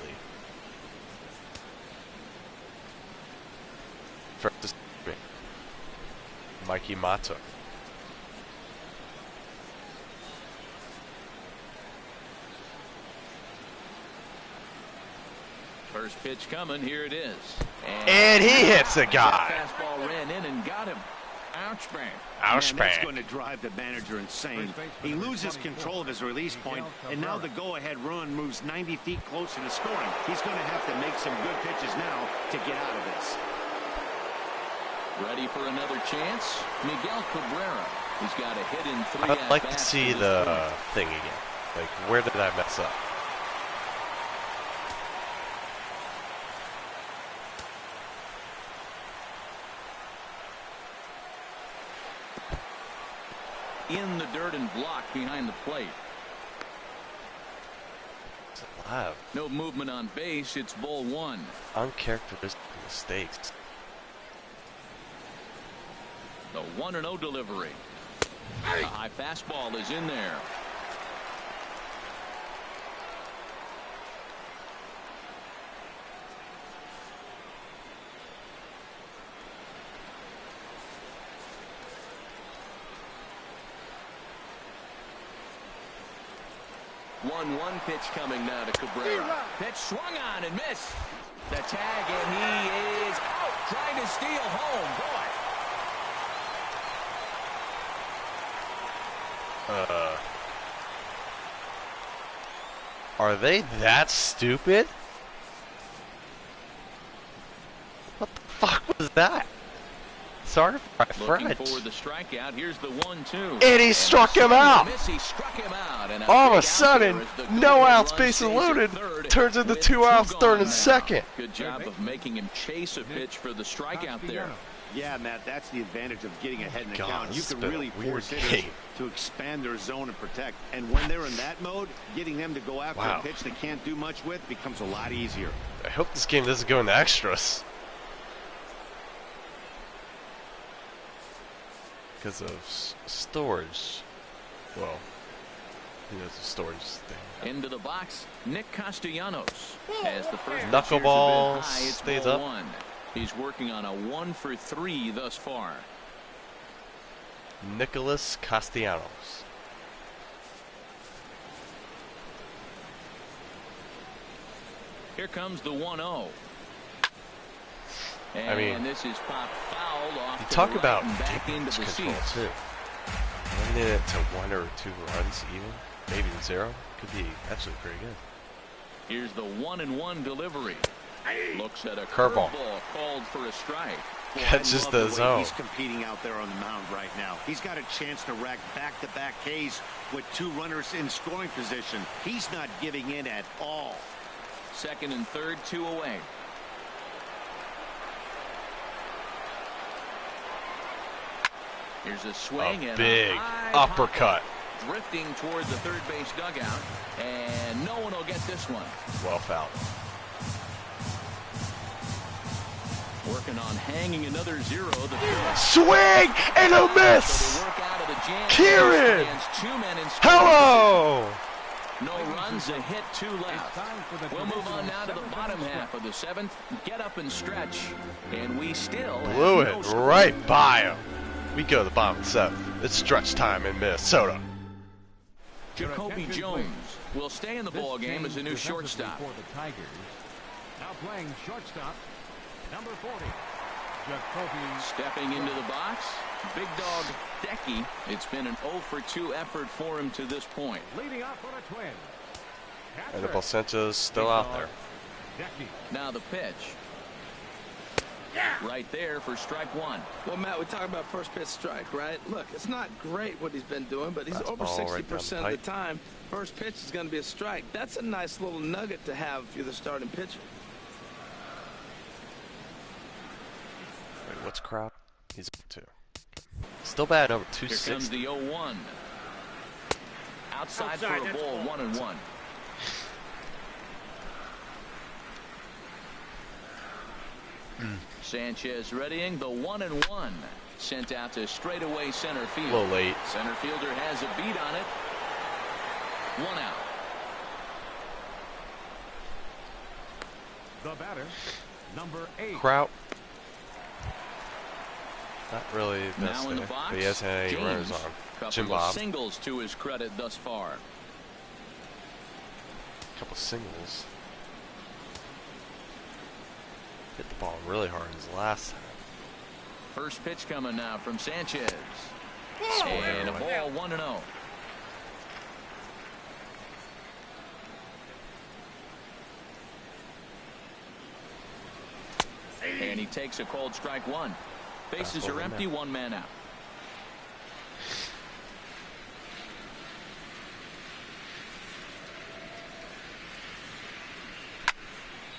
First, Mikey Matuk. First pitch coming, here it is. And he hits a guy. Fastball ran in and got him. Ouch, bang. Ouch, Man, that's bang. going to drive the manager insane. He loses control of his release point, and now the go-ahead run moves 90 feet closer to scoring. He's going to have to make some good pitches now to get out of this. Ready for another chance? Miguel Cabrera. He's got a hit in 3 I'd like to see the thing again. Like, where did I mess up? In the dirt and blocked behind the plate. It's alive. No movement on base. It's ball 1. Uncharacteristic mistakes. The 1-0 delivery. A high fastball is in there. One pitch coming now to Cabrera. Pitch swung on and missed. The tag, and he is out trying to steal home. Boy. Are they that stupid? What the fuck was that? Sorry for my Looking French. for the strikeout. Here's the 1-2. And he struck him out. He struck him out. And All of a sudden, no outs, bases loaded, turns into 2 outs, third and second. Good job of making him chase a pitch for the strikeout there. Yeah, Matt, that's the advantage of getting ahead in the count. You this can has been really a weird force hitters game. to expand their zone and protect. And when they're in that mode, getting them to go after a pitch they can't do much with becomes a lot easier. I hope this game doesn't go into extras. Because of storage. Well, you know, the storage thing. Into the box, Nick Castellanos. As the first Knuckleball high, it's stays ball up. 1. He's working on a 1-for-3 thus far. Nicholas Castellanos. Here comes the 1-0. And I mean, this is popped foul off you to talk the about right and back pitch into the control seats. too. Limiting it to 1 or 2 runs even, maybe 0, could be actually pretty good. Here's the 1-1 delivery. Looks at a Curveball. called for a strike. Catches the way zone. He's competing out there on the mound right now. He's got a chance to rack back-to-back Ks with 2 runners in scoring position. He's not giving in at all. Second and third, 2 away. Here's a swing and big a high uppercut. pop, drifting toward the third base dugout, and no one will get this one. Well fouled. Working on hanging another 0. The Swing and a miss. So they work out of the jam. Kieran! Stands 2 men in scoring Hello. No runs, a hit, 2 left. We'll move on now to the bottom half of the 7th. Get up and stretch. And we still blew it right by him. We go to the bottom of the 7th. It's stretch time in Minnesota. Jacoby Jones will stay in the ball game as a new shortstop. For the Tigers. Now playing shortstop, number 40. Jacoby. Stepping into the box, big dog Decky. It's been an 0-for-2 effort for him to this point. Leading off for the Twins. And the Placente's still out there. Decky. Now the pitch. Right there for strike 1. Well, Matt, we talk about first pitch strike, right? Look, it's not great what he's been doing, but he's over 60% of the time. First pitch is going to be a strike. That's a nice little nugget to have if you're the starting pitcher. Wait, what's crop? He's up 2. Still bad over 260. Here comes the 0-1. Outside for a ball, 1-1. Sanchez readying the 1-1. Sent out to straightaway center field. A little late. Center fielder has a beat on it. 1 out. The batter, number 8. Kraut. Not really the best Now in the there, box, but he hasn't had any runners on. Jim Couple of Bob. singles to his credit thus far. Couple singles. Hit the ball really hard in his last time. First pitch coming now from Sanchez. And a ball, 1-0. And he takes a cold strike 1. Bases are empty, 1 man out.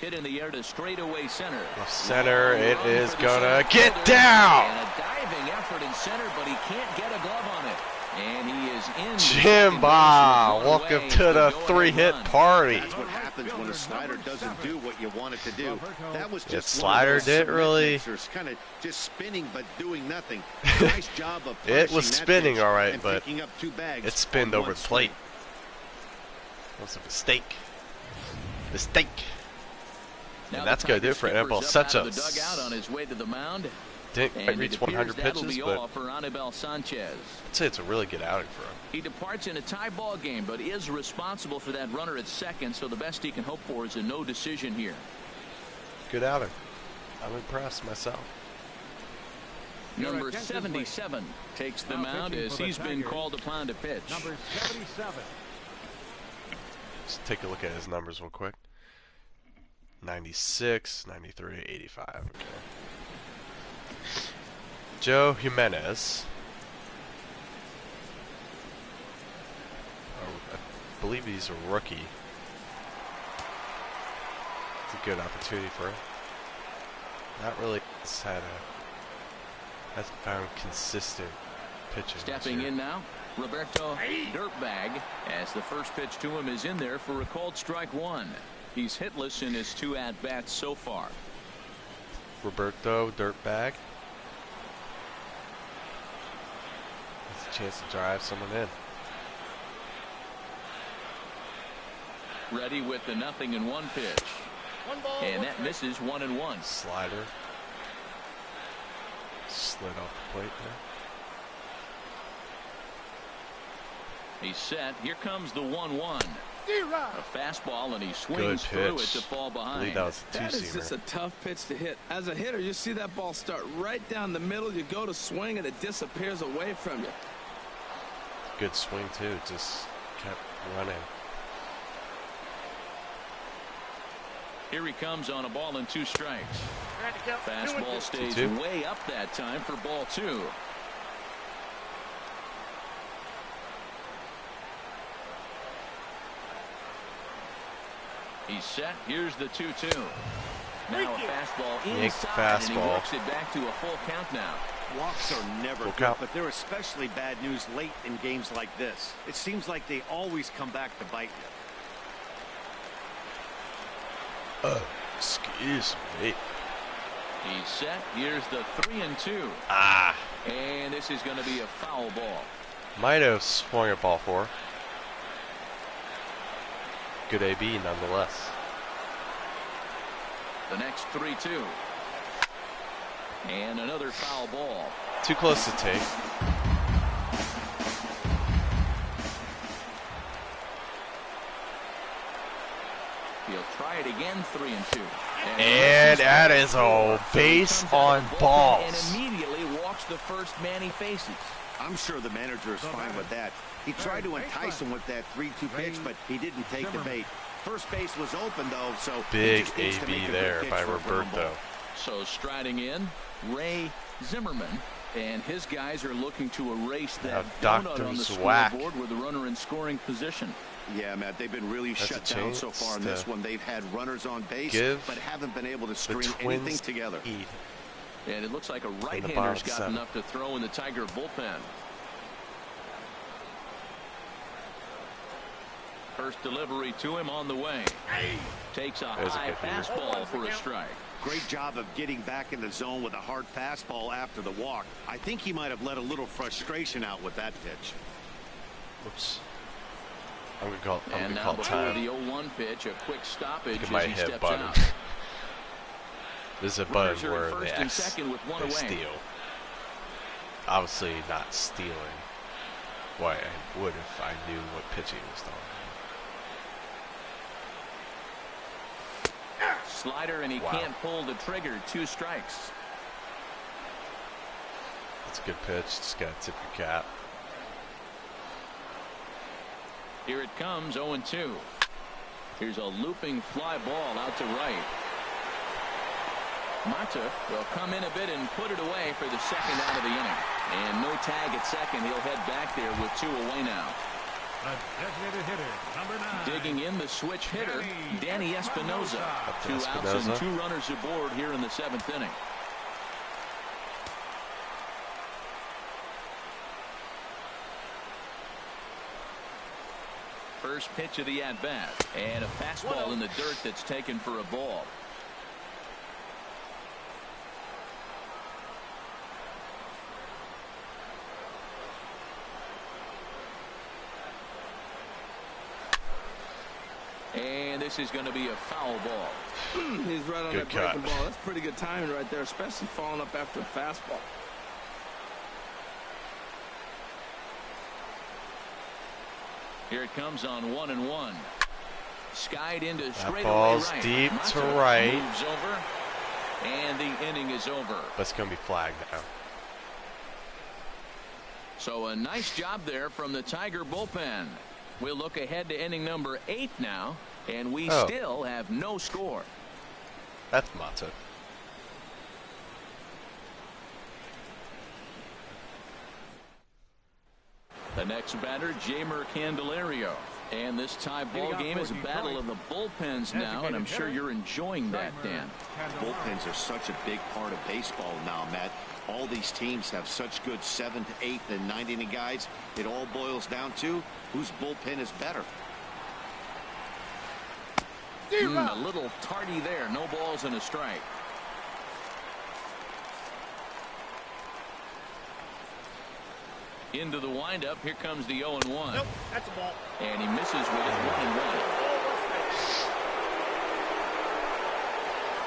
Hit in the air to straightaway center. Left center, it is gonna get down. And a diving effort in center, but he can't get a glove on it. And he is in. Jim Bob, welcome to the 3-hit party. That's what happens when a slider doesn't do what you want it to do. That was just slider didn't really. Kind of just spinning but doing nothing. Nice job of it was spinning all right, but picking up 2 bags it spinned over the plate. That was a mistake. Mistake. Now and that's going to do it for MLB Senators. Dugout on his way to the mound. Didn't quite reach 100 pitches, but for Anibal Sanchez. I'd say it's a really good outing for him. He departs in a tie ball game, but is responsible for that runner at second, so the best he can hope for is a no decision here. Good outing. I'm impressed myself. Number 77 takes the mound as he's been called upon to pitch. Number 77. Let's take a look at his numbers real quick. 96, 93, 85. Okay. Joe Jimenez. Oh, I believe he's a rookie. It's a good opportunity for him. Not really hasn't found consistent pitching. Stepping in now, Roberto Dirtbag, as the first pitch to him is in there for a called strike 1. He's hitless in his 2 at-bats so far. Roberto Dirtbag. Has a chance to drive someone in. Ready with the 0-1 pitch. And that misses 1-1. Slider. Slid off the plate there. He's set. Here comes the 1-1. A fastball, and he swings through it to fall behind. I believe that was a That is two-seamer. just a tough pitch to hit. As a hitter, you see that ball start right down the middle. You go to swing, and it disappears away from you. Good swing, too. Just kept running. Here he comes on a ball and 2 strikes. Fastball stays 2-2. way up that time for ball 2. He's set. Here's the 2-2. Now a fastball inside, and he works it back to a full count now. Walks are never Full good, count. but they're especially bad news late in games like this. It seems like they always come back to bite you. Excuse me. He's set. Here's the 3-2. Ah. And this is going to be a foul ball. Might have swung a ball for. Good AB nonetheless. The next 3-2. And another foul ball. Too close to take. He'll try it again, 3-2. And that is a base on balls. And immediately walks the first man he faces. I'm sure the manager is fine with that. He tried to entice him with that 3-2 pitch, but he didn't take the bait. First base was open, though, so big AB there by Roberto. So striding in, Ray Zimmerman, and his guys are looking to erase that donut on the scoreboard with the runner in scoring position. Yeah, Matt, they've been really shut down so far in this one. They've had runners on base, but haven't been able to string anything together. And it looks like a right-hander's got enough to throw in the Tiger bullpen. First delivery to him on the way. Takes a high fastball for a strike. Great job of getting back in the zone with a hard fastball after the walk. I think he might have let a little frustration out with that pitch. Whoops. I'm gonna call time. And now before the 0-1 pitch, a quick stoppage as he steps button. out. This is a button where they steal. Obviously not stealing. Why I would if I knew what pitch he was throwing. Slider, and he can't pull the trigger. 2 strikes. That's a good pitch. Just gotta tip your cap. Here it comes, 0-2. Here's a looping fly ball out to right. Mata will come in a bit and put it away for the second out of the inning. And no tag at second. He'll head back there with 2 away now. Designated hitter, number 9. Digging in the switch hitter, Danny Espinosa. 2 outs and 2 runners aboard here in the 7th inning. First pitch of the at-bat, and a fastball in the dirt that's taken for a ball. And this is going to be a foul ball. He's right on that breaking ball. That's pretty good timing right there, especially falling up after a fastball. Here it comes on 1-1. Skied into straightaway ball's right. deep Mata to right. Moves over, and the inning is over. But it's going to be flagged now. So a nice job there from the Tiger bullpen. We'll look ahead to inning number 8 now, and we still have no score. That's Mata. The next batter, Jamer Candelario. And this tie ball game is a battle of the bullpens now, and I'm sure you're enjoying that, Dan. Bullpens are such a big part of baseball now, Matt. All these teams have such good 7th, 8th, and 9th inning guys. It all boils down to whose bullpen is better. A little tardy there. No balls and a strike. Into the windup. Here comes the 0-1. Nope, that's a ball. And he misses with 1-1.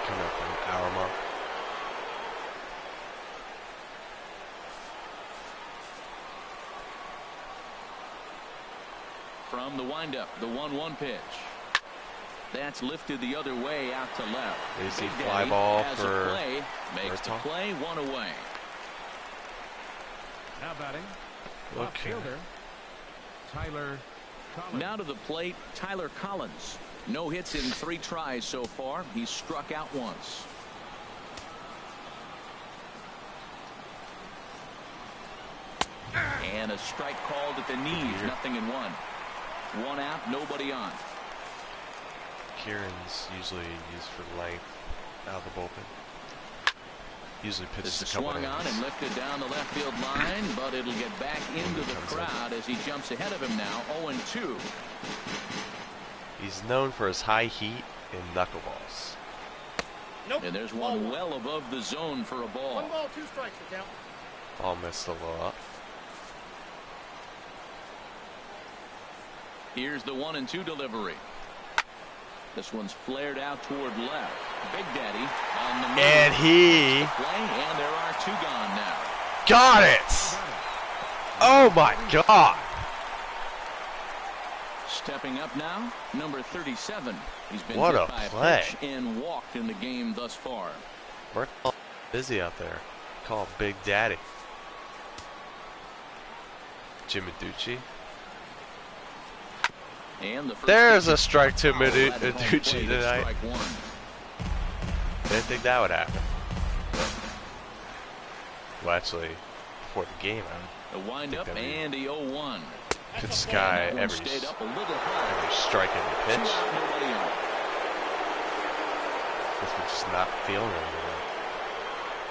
Coming up on the hour mark. From the windup, the 1-1 pitch. That's lifted the other way out to left. Easy fly ball for makes the play, 1 away. Now batting, left fielder Tyler Collins. Now to the plate, Tyler Collins. No hits in 3 tries so far. He's struck out once. And a strike called at the knees. 0-1. 1 out, nobody on. Kieran's usually used for length out of the bullpen. Usually pitches this a couple swung on and lifted down the left field line, but it'll get back into the crowd as he jumps ahead of him now. 0-2. He's known for his high heat and knuckleballs. Nope. And there's one well above the zone for a ball. 1 ball, 2 strikes for count. Ball missed a little up. Here's the 1-2 delivery. This one's flared out toward left. Big Daddy on the move. And he play, and there are 2 gone now. got it. Oh my God. Stepping up now, number 37. He's been what hit a by play. A pitch and walked in the game thus far. We're busy out there. Call him Big Daddy. Jimmy Ducci. And the first There's a strike to Ducci tonight. Didn't think that would happen. Well, actually, before the game, the windup and the 0-1. This guy every strike in the pitch. This one's just not feeling it anymore.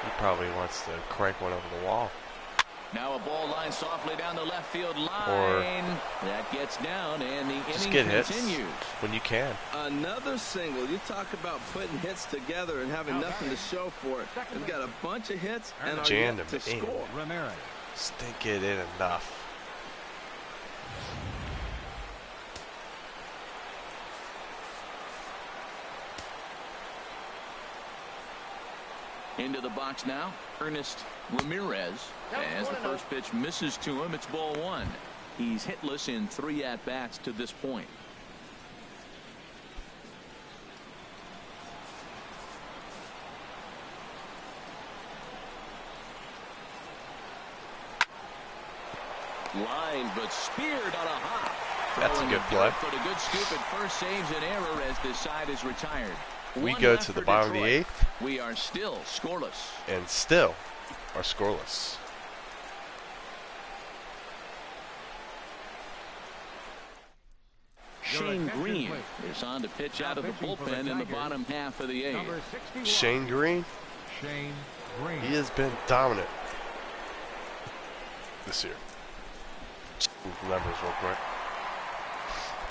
He probably wants to crank one over the wall. Now a ball line softly down the left field line. Or that gets down, and the inning get continues. Hits when you can. Another single. You talk about putting hits together and having nothing to show for it. They've got a bunch of hits and are yet to score. Stink it in enough. Into the box now, Ernest Ramirez. As the first pitch misses to him, it's ball 1. He's hitless in 3 at-bats to this point. Line, but speared on a hop. That's a good play. But a good scoop at first saves an error as this side is retired. We go to the bottom of the 8th. We are still scoreless. And still are scoreless. Shane Green is on to pitch out of the bullpen in the bottom half of the 8th. Shane Green? He has been dominant this year. Numbers real quick.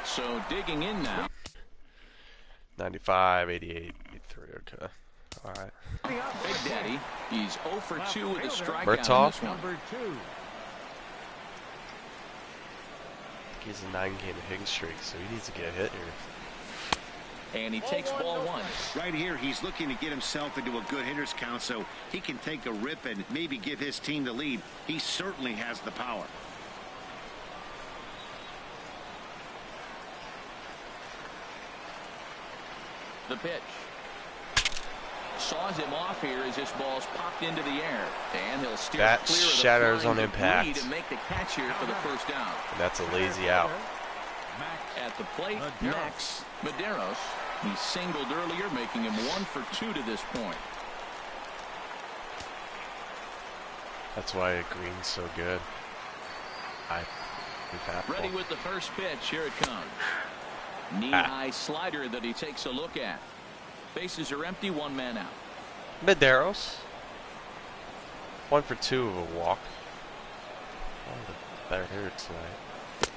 So digging in now. 95, 88, 83. Okay. All right. Big Daddy. He's 0 for 2 with a strikeout. Murtaugh. He's a 9-game hitting streak, so he needs to get a hit here. And he takes ball 1. Right here, he's looking to get himself into a good hitter's count so he can take a rip and maybe give his team the lead. He certainly has the power. The pitch. Saws him off here as this ball's popped into the air. And he'll steer that clear of the shatters on impact. to make the catch here for the first down. And that's a lazy out. At the plate, Max Medeiros. He singled earlier, making him 1 for 2 to this point. That's why Green's so good. Ready with the first pitch. Here it comes. Knee-high slider that he takes a look at. Bases are empty, 1 man out. Medeiros. 1 for 2 of a walk. One of the better hitters tonight.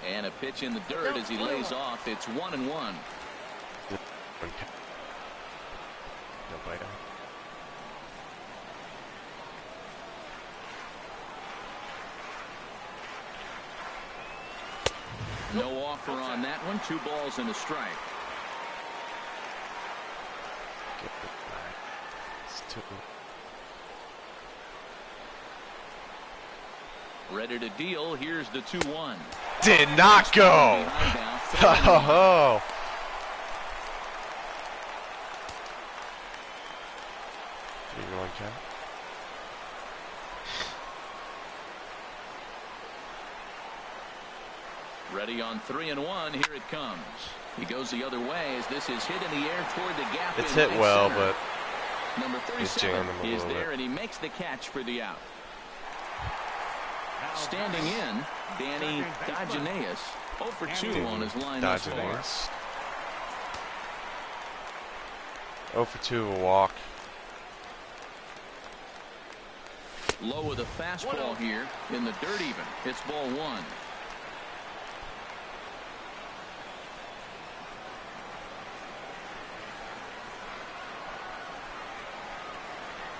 And a pitch in the dirt as he lays off. It's 1-1. No bite out. No offer on that one. 2 balls and a strike. Ready to deal. Here's the 2-1. Did not go. Oh. 3-1 count. Ready on 3-1. Here it comes. He goes the other way as this is hit in the air toward the gap. It's hit well, center. but number 37 is there, and he makes the catch for the out. Standing in, Danny Dodgenaeus, 0 for 2 on his line thus far. 0 for 2 of a walk. Low with a fastball here in the dirt even. It's ball 1.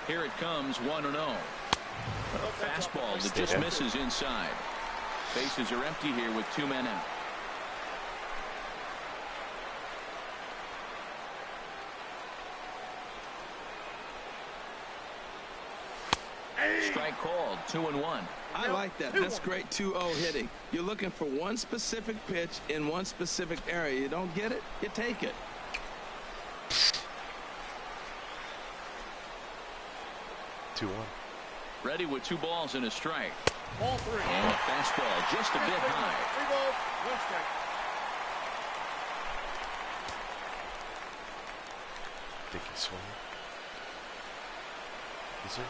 Here it comes, 1-0. A fastball that just misses inside. Bases are empty here with 2 men out. Strike called, 2-1. I like that. That's great 2-0 hitting. You're looking for one specific pitch in one specific area. You don't get it, you take it. Ready with 2 balls and a strike. Ball 3. And a fastball just a bit high. 3 balls, 1 strike. Think he's swinging. Is he?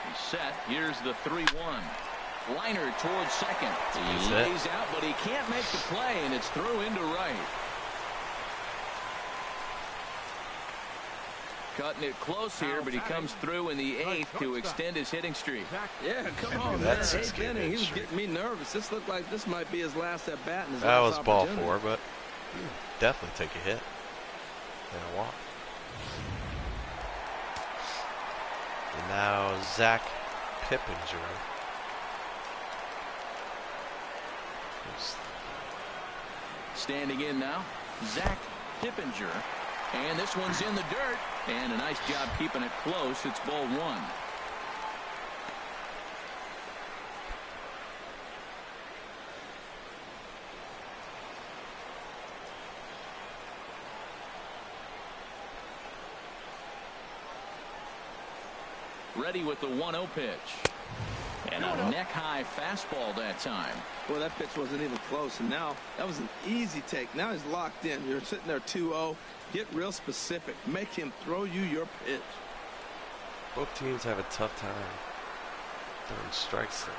He's set. Here's the 3-1. Liner towards second. He That's lays out, but he can't make the play, and it's through into right. Cutting it close here, but he comes through in the 8th to extend his hitting streak. Yeah, come on, man. That's a 8th inning, he was getting me nervous. This looked like this might be his last at bat. That was ball 4, but definitely take a hit and a walk. And now Zach Pippinger. Standing in now, Zach Pippinger. And this one's in the dirt. And a nice job keeping it close. It's ball 1. Ready with the 1-0 pitch. And a neck-high fastball that time. Well, that pitch wasn't even close, and now that was an easy take. Now he's locked in. You're sitting there 2-0. Get real specific. Make him throw you your pitch. Both teams have a tough time throwing strikes there.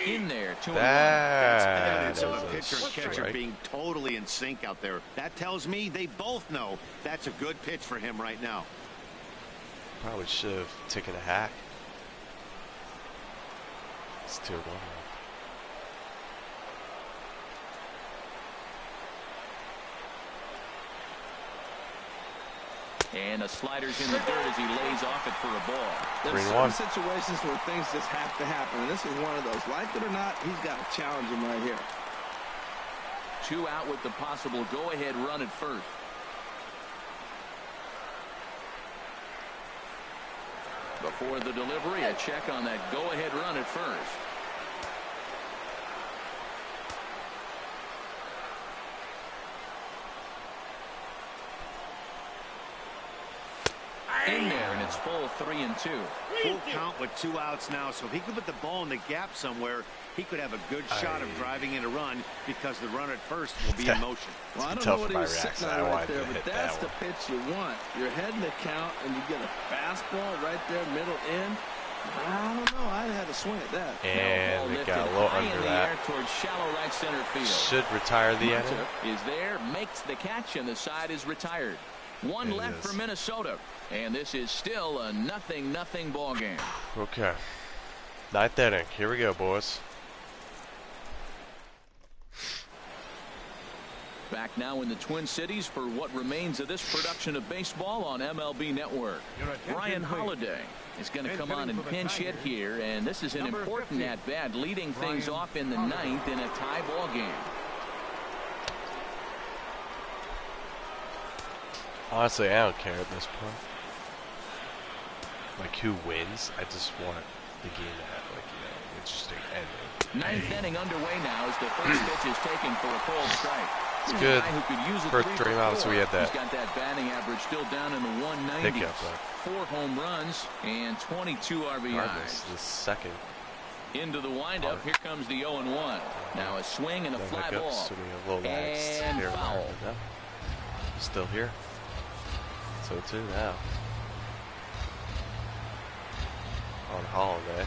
In there, 2-1. That's That evidence of a is pitcher and catcher strike. being totally in sync out there. That tells me they both know that's a good pitch for him right now. Probably should have taken a hack. It's 2-1. And a slider's in the dirt as he lays off it for a ball. There's certain situations where things just have to happen, and this is one of those. Like it or not, he's got to challenge him right here. 2 out with the possible go-ahead run at first. Before the delivery, a check on that go-ahead run at first. In there, and it's full 3-2. Full count with 2 outs now, so if he could put the ball in the gap somewhere, he could have a good shot of driving in a run because the run at first will be in motion. Well, I don't know what he was sitting on right there, but that's the pitch you want. You're heading the count, and you get a fastball right there, middle in. I don't know. I'd have to swing at that. And it got a little under that. Towards shallow right center field. Should retire the inning. Is there, makes the catch, and the side is retired. One left for Minnesota, and this is still a 0-0 ball game. Okay. 9th inning. Here we go, boys. Back now in the Twin Cities for what remains of this production of baseball on MLB Network. Ryan Holiday is going to come on and pinch hit here, and this is an important at-bat, leading things off in the 9th in a tie ball game. Honestly, I don't care at this point. Like, who wins? I just want the game to have, like, you know, interesting ending. 9th inning underway now as the first pitch is taken for a cold strike. It's good. Who could use a First 3 outs, we had that. He's got that batting average still down in the 190s. 4 home runs and 22 RBIs. The second. Into the windup. Here comes the 0-1. Now a swing and a fly ball. And foul. No. Still here. So too now. On Holiday.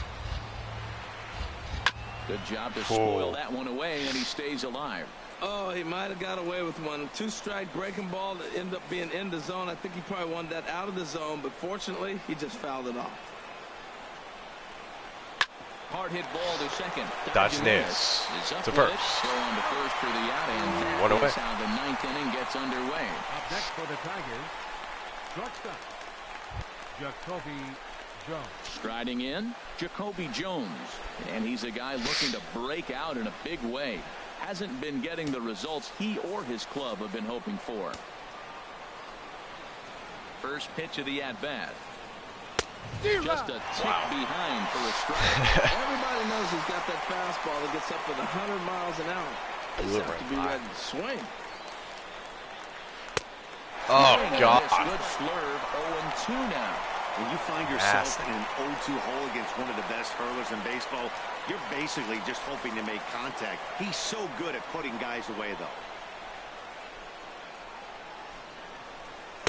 Good job to spoil that one away, and he stays alive. Oh, he might have got away with one. 2-strike breaking ball that ended up being in the zone. I think he probably wanted that out of the zone, but fortunately, he just fouled it off. Hard hit ball to second. Dodge nails to first. Go on to first for the out, and one away. That's how the 9th inning gets underway. Up next for the Tigers, shortstop, Jacoby Jones. Striding in, Jacoby Jones. And he's a guy looking to break out in a big way. Hasn't been getting the results he or his club have been hoping for. First pitch of the at-bat. Just a tick behind for a strike. Everybody knows he's got that fastball that gets up to 100 miles an hour. He's have to be ready to swing. Oh, God. Good slurve, 0-2 now. When you find yourself in an 0-2 hole against one of the best hurlers in baseball, you're basically just hoping to make contact. He's so good at putting guys away, though.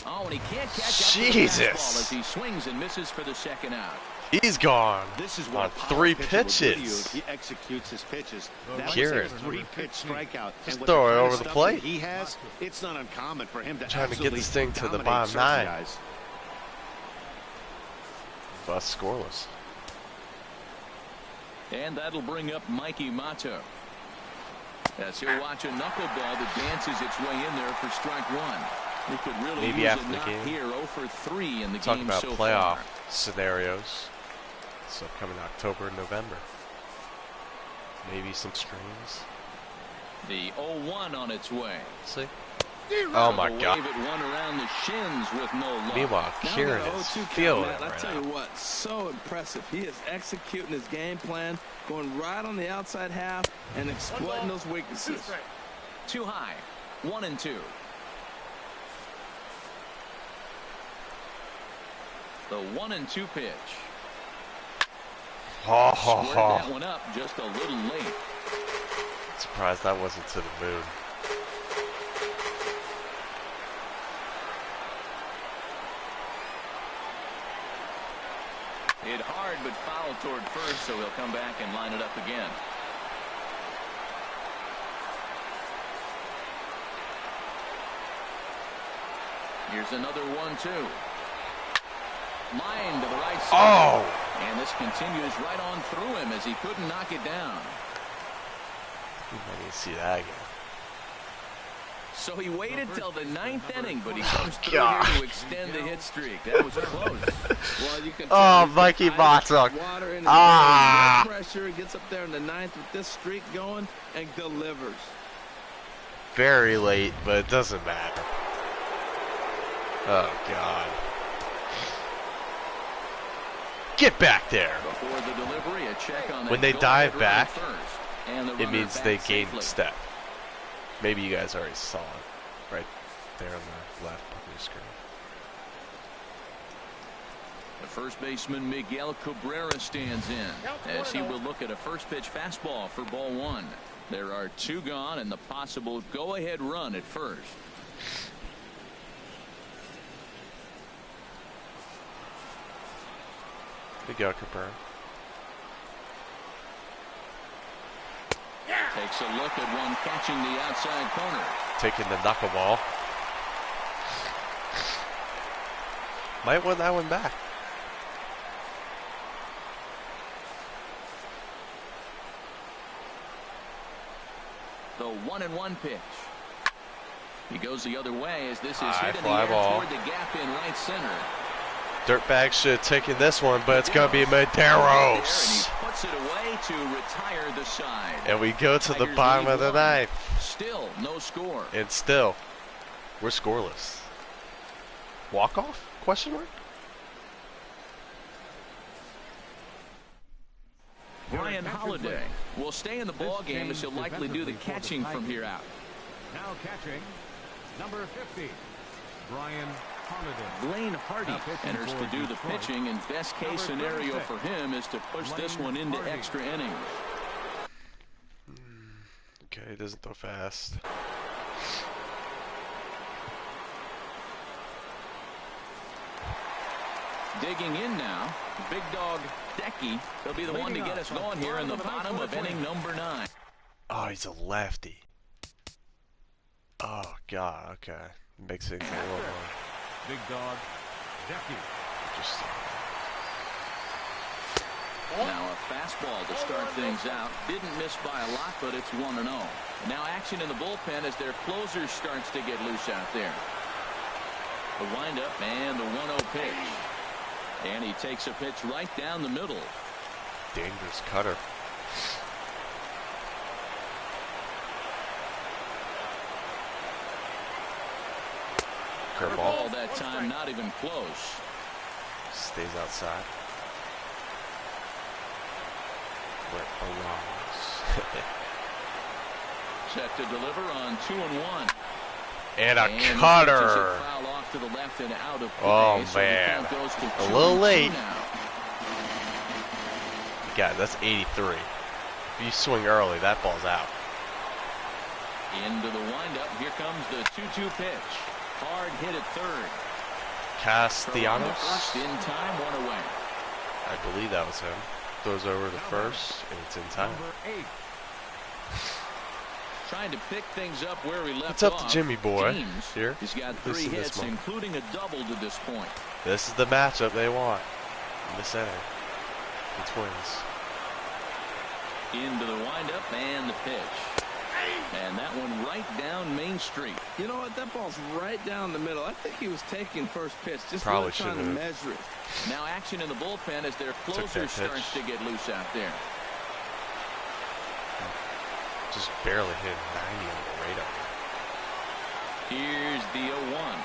Oh, and he can't catch up to the fastball as he swings and misses for the second out. He's gone. This is on 3 pitches. He executes his pitches. That was Kieran. a 3-pitch strikeout. Just and throw it over the plate. He has. It's not uncommon for him to trying to get this thing to the bottom 9. Bus scoreless. And that'll bring up Mikey Mato. As he'll watch a knuckleball that dances its way in there for strike 1. He could really maybe use after a the knock game. here, 0 for 3 in the Talking game about so playoff far. scenarios. It's upcoming October and November. Maybe some streams. The 0-1 on its way. See? Oh my God. Wave it one around the shins with no luck. Meanwhile, Kieran is feeling it I right tell now. you what, so impressive. He is executing his game plan, going right on the outside half and exploiting those weaknesses. Too high. 1-2. The 1-2 pitch. Squared that one up just a little late. Surprised that wasn't to the moon. Hit hard but foul toward first, so he'll come back and line it up again. Here's another 1-2. Line to the right side. Oh! And this continues right on through him as he couldn't knock it down. You might need to see that again. So he waited till the 9th inning, but he comes through here to extend the hit streak. That was close. Well, you can Oh, Mikey Mato. Pressure, gets up there in the 9th with this streak going and delivers. Very late, but it doesn't matter. Oh, God. Get back there. Before the delivery, a check on that when they dive back, and the it means they gain safely. step. Maybe you guys already saw it right there on the left part of the screen. The first baseman Miguel Cabrera stands in as he will look at a first pitch fastball for ball 1. There are 2 gone and the possible go-ahead run at first. Miguel Cabrera. Takes a look at one catching the outside corner. Taking the knuckleball. Might win that one back. The 1-1 pitch. He goes the other way as this is High hit in the fly air ball. toward the gap in right center. Dirtbag should have taken this one, but it's going to be And Medeiros. he puts it away to retire the side. And we go to the Tigers bottom lead of the 1. 9th. Still no score. And still, we're scoreless. Walk-off? Question mark? Brian Holiday will stay in the ball game as he'll likely do the catching from here out. Now catching, number 50, Brian Holiday. Blaine Hardy enters to do the pitching, and best case scenario for him is to push this one into extra innings. Okay, he doesn't throw fast. Digging in now, big dog Decky. He'll be the one to get us going here in the bottom of inning number 9. Oh, he's a lefty. Oh, God, okay. Makes things a little more Big dog, Decky. interesting. Now a fastball to start things out. Didn't miss by a lot, but it's 1-0. Now action in the bullpen as their closer starts to get loose out there. The windup and the 1-0 pitch. And he takes a pitch right down the middle. Dangerous cutter. Curveball that time, not even close. Stays outside. Where it belongs. Set to deliver on 2-1. And a cutter. Foul off to the left and out of play, oh so man, goes to a little late. Now. God, that's 83. If you swing early, that ball's out. Into the windup. Here comes the 2-2 pitch. Hard hit at third. Castellanos. First in time, one away. I believe that was him. Throws over the first, and it's in time. Number 8. Trying to pick things up where he left What's up off. to Jimmy boy? Teams, Here. He's got 3 hits, including a double to this point. This is the matchup they want. In the center. The Twins. Into the windup and the pitch. And that one right down Main Street. You know what? That ball's right down the middle. I think he was taking first pitch, just probably trying to measure it. Now action in the bullpen as their closer starts to get loose out there. Just barely hit 90 on the radar. Here's the 0-1.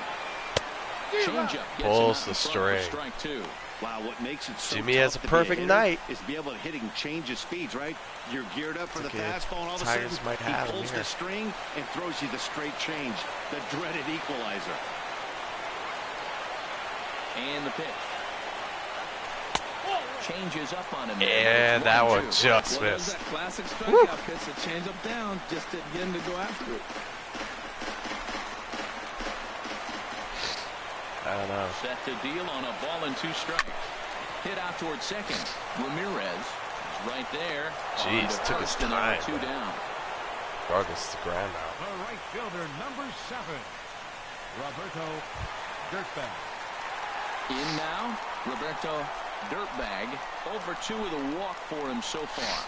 Changeup gets pulls him the out in front for string. strike 2. Wow, what makes it so Jimmy tough has a to be perfect hitter night. is be able to hitting change of speeds, right? You're geared up for the Okay, fastball, and all of a Tigers sudden might have he him pulls here. the string and throws you the straight change, the dreaded equalizer. And the pitch. Changes up on him. And that one just Well, that was missed. that classic strikeout pitch, a change up down, just didn't get him to go after it. I don't know. Set to deal on a ball and 2 strikes. Hit out towards second. Ramirez is right there. Jeez, took his time. 2 down. Regardless, it's the ground out. The right fielder, number 7, Roberto Dirtbag. In now, Roberto Dirtbag. Over 2 with a walk for him so far.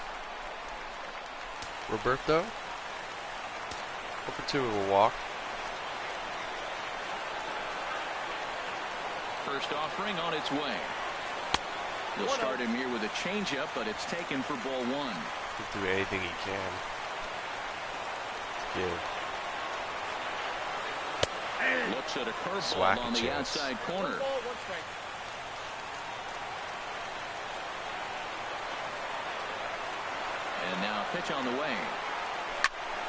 Roberto. Over 2 with a walk. First offering on its way. He'll start him here with a changeup, but it's taken for ball 1. He'll do anything he can. Give. Looks at a curveball on the outside corner. And now a pitch on the way.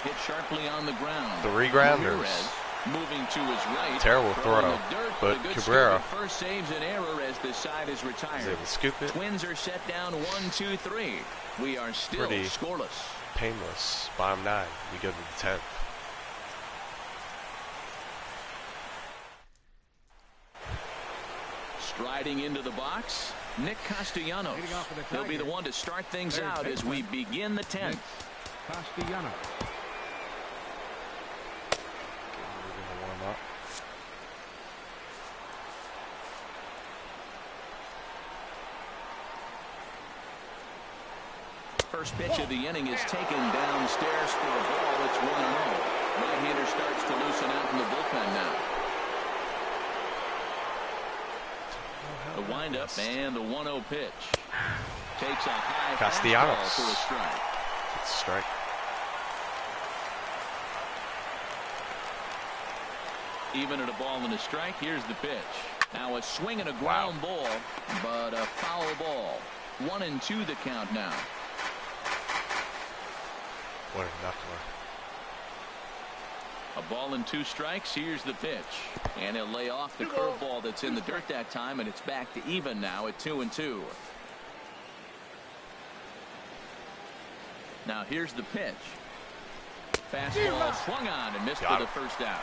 Hit sharply on the ground. 3 grounders. Ramirez moving to his right. Terrible throw, Dirt, but a good Cabrera first saves an error as the side is retired. is able to scoop it. Twins are set down 1-2-3. We are still Pretty scoreless. Painless. Bottom 9. We go to the 10th. Striding into the box, Nick Castellanos. He'll be the one to start things out as we begin the 10th. Castellanos. We're going to warm up. First pitch of the inning is taken downstairs for a ball. It's 1-0. Right-hander starts to loosen out in the bullpen now. The windup and the 1-0 pitch. Takes a high Castellanos fastball for a strike. It's a strike. Even at a ball and a strike, here's the pitch. Now a swing and a ground ball, but a foul ball. 1-2 the count now. What a knuckler. A ball and 2 strikes. Here's the pitch. And he'll lay off the curveball that's in the dirt that time, and it's back to even now at 2-2. Now here's the pitch. Fastball swung on and missed for the first out.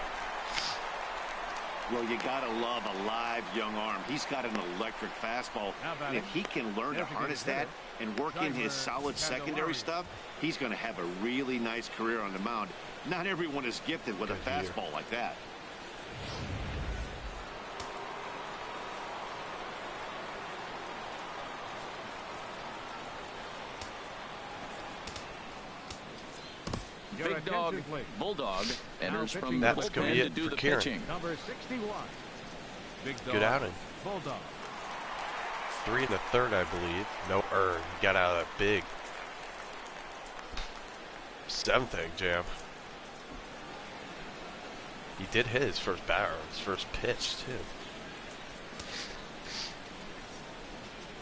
Well, you gotta love a live young arm. He's got an electric fastball, and if he can learn to harness that and work in his solid secondary stuff, he's going to have a really nice career on the mound. Not everyone is gifted with a fastball like that. Big dog Bulldog enters from the That's going to be bullpen to it do for the Kieran. pitching. Number 61. Big dog Good outing. Bulldog. 3 in the third, I believe. No earn. He got out of that big 7th inning jam. He did hit his first batter, his first pitch too,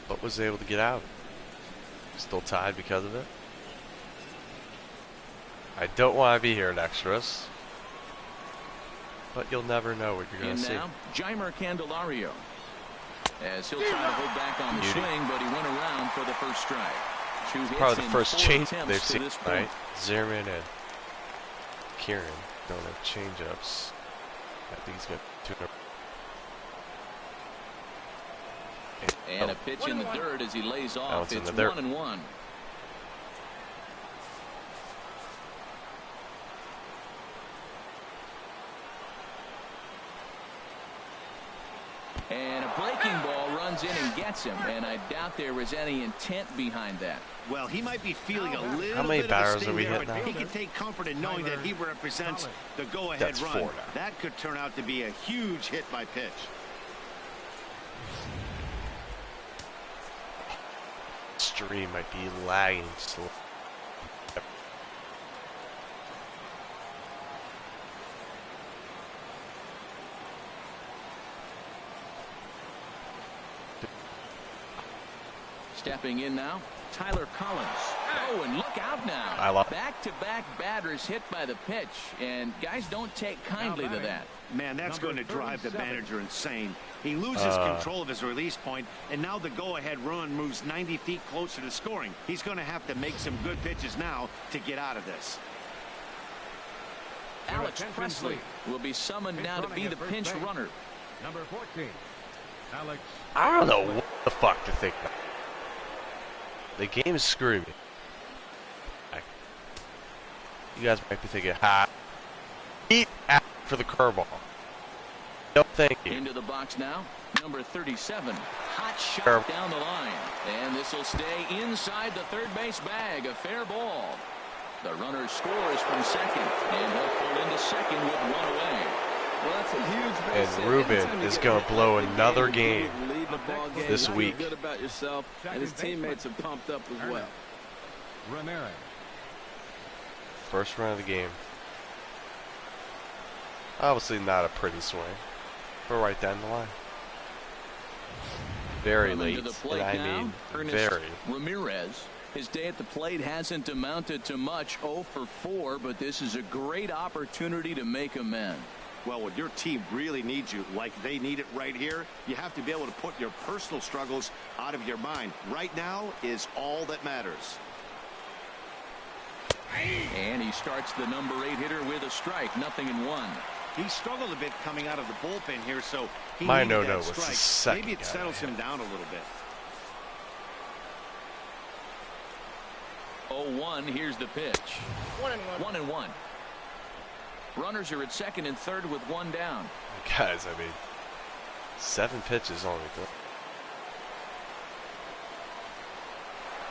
but was able to get out. Still tied because of it. I don't want to be here in extras, but you'll never know what you're going to see. Now, Jeimer Candelario, as he'll try to hold back on the swing, but he went around for the first strike. Probably the first change they've seen tonight. Zimmerman and Kieran don't have change-ups. I think he's got 2. And a pitch in the dirt as he lays off. It's 1-1. And a breaking ball runs in and gets him, and I doubt there was any intent behind that. Well, he might be feeling a little How many bit batters of a are we sting there, hitting but now? he can take comfort in knowing that he represents the go-ahead That's run. 4 now. That could turn out to be a huge hit by pitch. Stream might be lagging still. Stepping in now, Tyler Collins. Oh, and look out now. Back-to-back batters hit by the pitch, and guys don't take kindly to that. Man, that's going to drive the manager insane. He loses control of his release point, and now the go-ahead run moves 90 feet closer to scoring. He's going to have to make some good pitches now to get out of this. Alex Presley will be summoned now to be the pinch runner. Number 14, Alex. I don't know what the fuck to think about. The game is screwing me. You guys might be thinking, eat out for the curveball. No, thank you. Into the box now, number 37. Hot shot down the line. And this will stay inside the third base bag. A fair ball. The runner scores from second. And he'll pull into second with 1 away. Well, that's a huge base hit. And Ruben is going to blow another game this week. Good about yourself, and his teammates are pumped up as well. Ramirez. First run of the game. Obviously not a pretty swing, but right down the line. Very late, and I mean very. Ramirez, his day at the plate hasn't amounted to much, 0 for 4, but this is a great opportunity to make amends. Well, when your team really needs you, like they need it right here, you have to be able to put your personal struggles out of your mind. Right now is all that matters. And he starts the number 8 hitter with a strike, 0-1. He struggled a bit coming out of the bullpen here, so he My needed no-no that was the strike. second Maybe it settles him down a little bit. 0-1, here's the pitch. 1-1. Runners are at second and third with 1 down. Guys, I mean, 7 pitches only.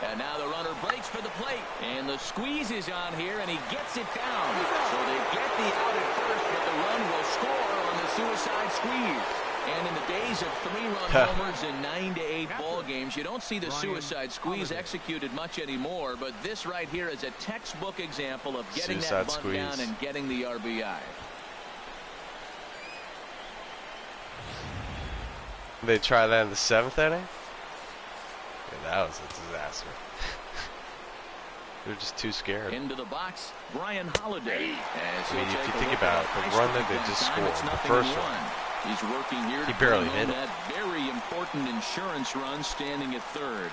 And now the runner breaks for the plate. And the squeeze is on here, and he gets it down. So they get the out at first, but the run will score on the suicide squeeze. And in the days of 3-run homers in 9-8 ball games, you don't see the suicide squeeze executed much anymore. But this right here is a textbook example of getting that bunt down and getting the RBI. They try that in the 7th inning? Yeah, that was a disaster. They're just too scared. Into the box, Brian Holiday. I mean, if you think about it, the run that they just scored, the first one, he's working here. He barely hit it. That very important insurance run, standing at third.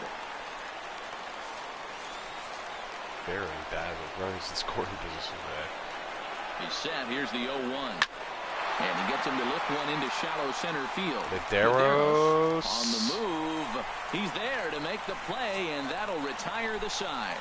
Very bad with runners in scoring position today. He's set. Here's the 0-1. And he gets him to lift one into shallow center field. Medeiros on the move. He's there to make the play, and that'll retire the side.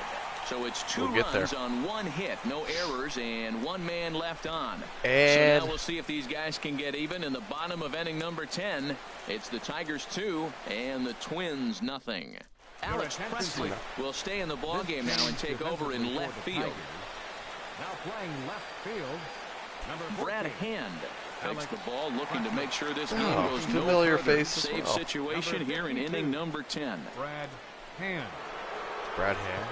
So it's 2 runs on 1 hit, no errors, and 1 man left on. And so now we'll see if these guys can get even in the bottom of inning number 10. It's the Tigers 2 and the Twins nothing. Alex Presley will stay in the ballgame now and take over in left field. Now playing left field, Brad Hand takes the ball, looking to make sure this game goes no familiar further. face Save situation here in inning number 10. Brad Hand. Brad Hand.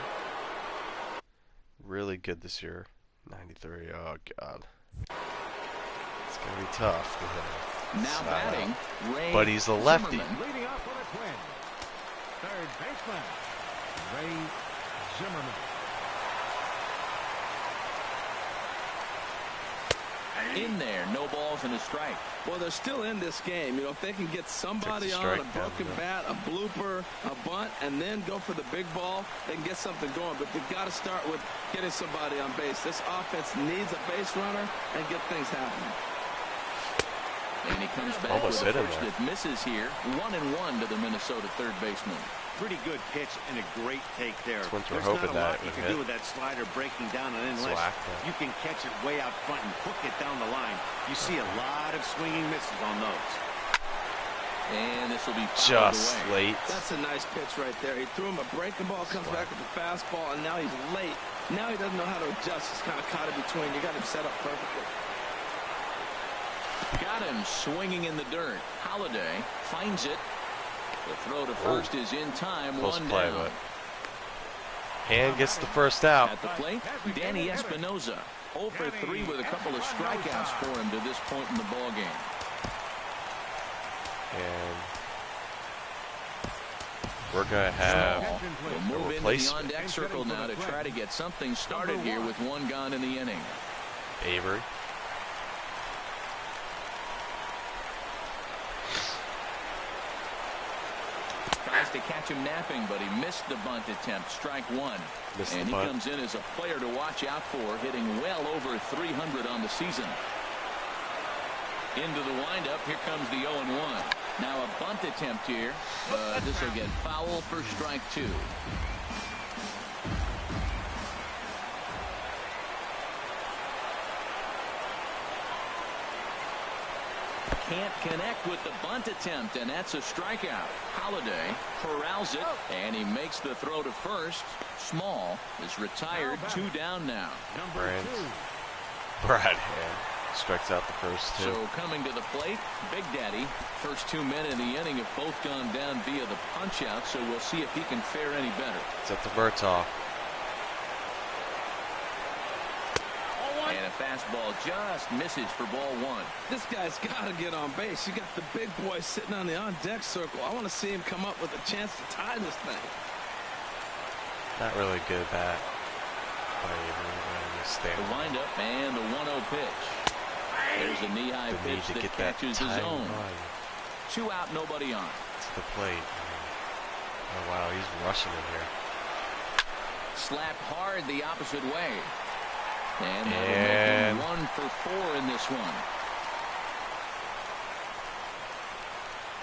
Really good this year. 93. Oh, God. It's going to be tough to hit. Now batting, Ray but he's a lefty. Zimmerman. Leading off for the Twins. Third baseman, Ray Zimmerman. In there, no balls and a strike. Well, they're still in this game. You know, if they can get somebody on a broken bat, a blooper, a bunt, and then go for the big ball, they can get something going. But they've got to start with getting somebody on base. This offense needs a base runner and get things happening. And he comes back with a first that misses here. 1-1 to the Minnesota third baseman. Pretty good pitch and a great take there. Twins were There's hoping not a lot that you would can hit. do with that slider breaking down, and unless you can catch it way out front and hook it down the line, you see a lot of swinging misses on those. And this will be just away. late. That's a nice pitch right there. He threw him a breaking ball, comes back with a fastball, and now he's late. Now he doesn't know how to adjust. He's kind of caught in between. You got him set up perfectly. Got him swinging in the dirt. Holiday finds it. The throw to first is in time. Close One play, down. but Hand gets the first out. At the plate, Danny Espinoza. 0 for 3 with a couple of strikeouts for him to this point in the ball game. And we're going to have We'll a move into the replacement. on-deck circle now to try to get something started here with one gone in the inning. Avery. Tries to catch him napping, but he missed the bunt attempt. Strike one. And he comes in as a player to watch out for, hitting well over 300 on the season. Into the windup. Here comes the 0-1. Now a bunt attempt here. This will get foul for strike two. Can't connect with the bunt attempt, and that's a strikeout. Holiday corrals it, and he makes the throw to first. Small is retired. 2 down now. Brad Hand strikes out the first two. So coming to the plate, Big Daddy. First 2 men in the inning have both gone down via the punch out, so we'll see if he can fare any better. It's at the Bertha. And a fastball just misses for ball one. This guy's got to get on base. You got the big boy sitting on the on-deck circle. I want to see him come up with a chance to tie this thing. Not really good bat. The windup and the 1-0 pitch. There's a knee-high pitch that catches his own. 2 out, nobody on. To the plate. Oh, wow, he's rushing in here. Slapped hard the opposite way. And that will make him 1 for 4 in this one.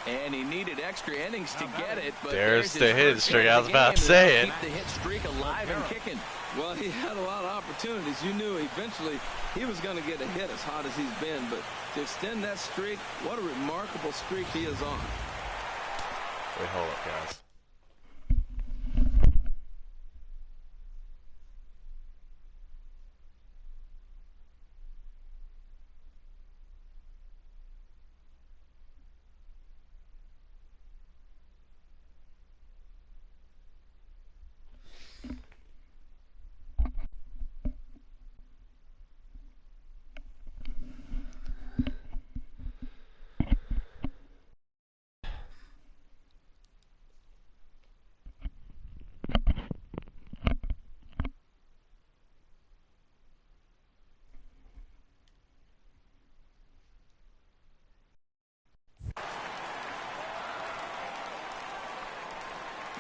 And he needed extra innings to get it. But there's the hit streak. I was about to say it. Keep the hit streak alive and kicking. Well, he had a lot of opportunities. You knew eventually he was going to get a hit as hot as he's been. But to extend that streak, what a remarkable streak he is on. Wait, hold up, guys.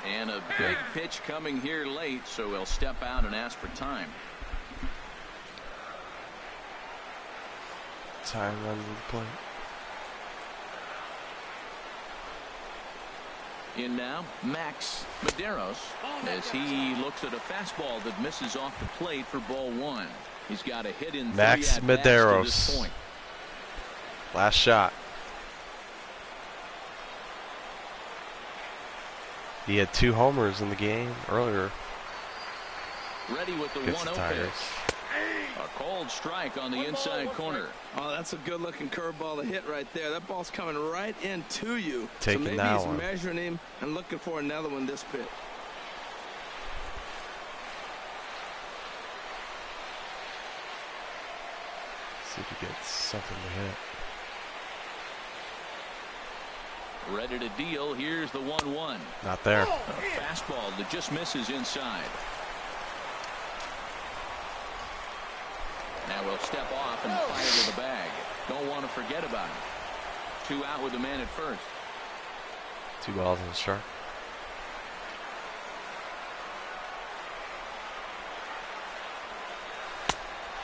And a big pitch coming here late, so he'll step out and ask for time. Time runs the plate. In now, Max Medeiros, as he looks at a fastball that misses off the plate for ball one. He's got a hit in Max Medeiros. to this point. Last shot. He had 2 homers in the game earlier. Ready with the 1-0 pitch. A cold strike on the inside corner. Oh, that's a good-looking curveball to hit right there. That ball's coming right into you. Taking so maybe that he's one. measuring him and looking for another one this pitch. See if he gets something to hit. Ready to deal. Here's the 1-1. Not there. A fastball that just misses inside. Now we'll step off and fire to the bag. Don't want to forget about him. 2 out with the man at first. 2 balls and a strike.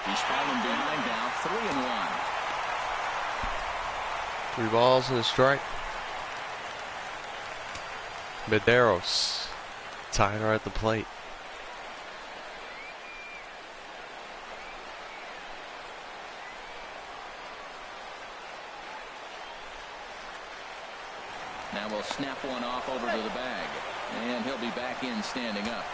He's falling behind now. 3-1. 3 balls and a strike. Medeiros tying her at the plate. Now we'll snap one off over to the bag. And he'll be back in standing up.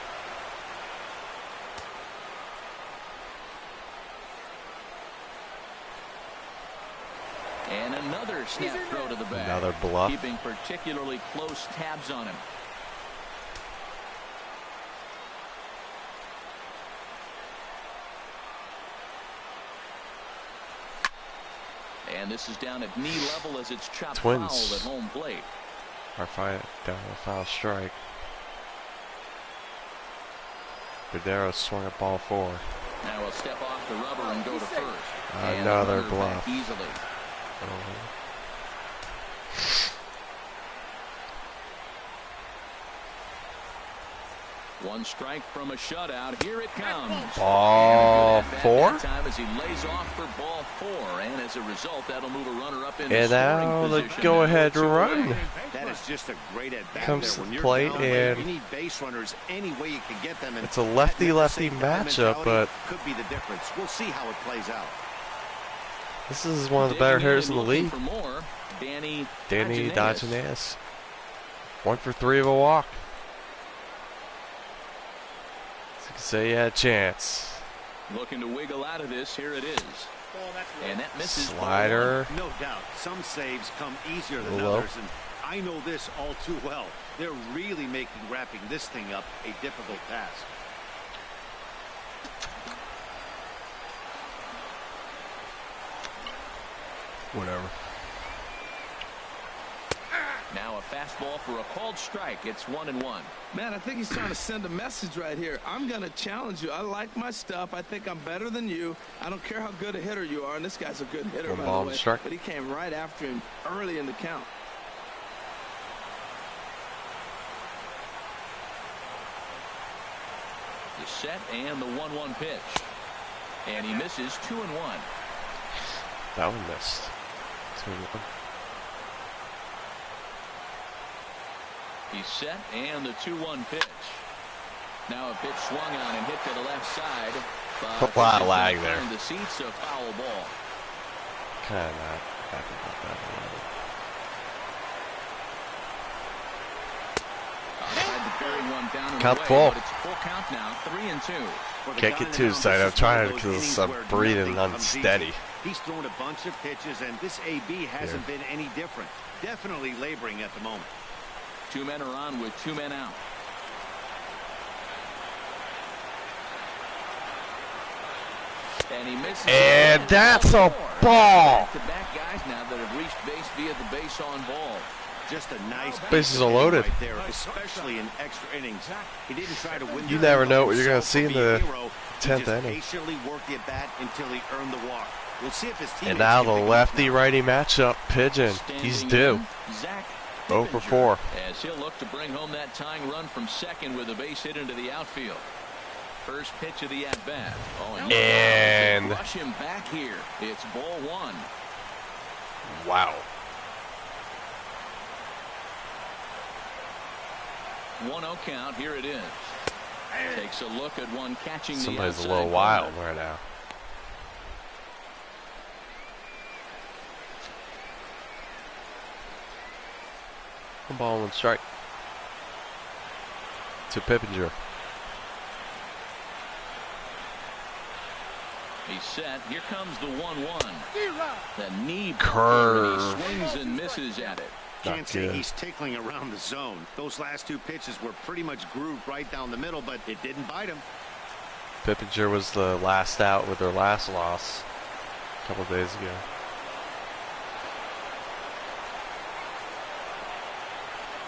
And another snap throw to the bag. Another bluff. Keeping particularly close tabs on him. And this is down at knee level as it's chopped foul at home plate. Our fight down the foul strike. Padres swung at ball 4. Now we'll step off the rubber and go to first. Another bluff. Easily. One strike from a shutout. Here it comes. Ball 4. Time as he lays off for ball 4, and as a result, that'll move a runner up in And now the go-ahead run. That is just a great at bat. Comes there. to When the plate, down, and you need base runners any way you can get them. And it's a lefty-lefty that matchup, but could be the difference. We'll see how it plays out. this is one of the better hitters in the league. For more, Danny Dodgenes. 1 for 3 of a walk. So you had a chance. Looking to wiggle out of this. Here it is. And that misses. Slider. No doubt. Some saves come easier than Low. others, and I know this all too well. They're really making wrapping this thing up a difficult task. Whatever. Now a fastball for a called strike. It's 1-1. Man, I think he's trying to send a message right here. I'm going to challenge you. I like my stuff. I think I'm better than you. I don't care how good a hitter you are. And this guy's a good hitter, by the way. Strike. But he came right after him early in the count. The set and the 1-1 pitch. And he misses 2-1. That one missed. 2-1. He's set and the 2-1 pitch. Now a pitch swung on and hit to the left side. A lot of lag there. The seats, a foul ball. Kind of not happy about that one. Count full. It's full count now, 3-2. Can't get too excited. I'm trying because I'm breathing unsteady. He's thrown a bunch of pitches, and this AB hasn't been any different. Definitely laboring at the moment. 2 men are on with 2 men out. And he misses. And that's a ball. Back-to-back guys now that have reached base via the base on ball. Just a nice bases are loaded right there, especially in extra innings. He didn't try to win. You never know what you're going to see in the 10th inning. Patiently worked the at bat until he earned the walk. We'll see if his teammates. And now the lefty-righty matchup. Pigeon. He's due. 0 for 4. As he'll look to bring home that tying run from second with a base hit into the outfield. First pitch of the at bat. And rush him back here. It's ball 1. Wow. 1-0 count. Here it is. Takes a look at one catching the outside. Somebody's a little wild right now. One ball, 1 strike. To Pippinger. He's set. Here comes the 1-1. The knee curve. He swings and misses at it. Can't say he's tickling around the zone. Those last two pitches were pretty much grooved right down the middle, but it didn't bite him. Pippinger was the last out with their last loss a couple of days ago.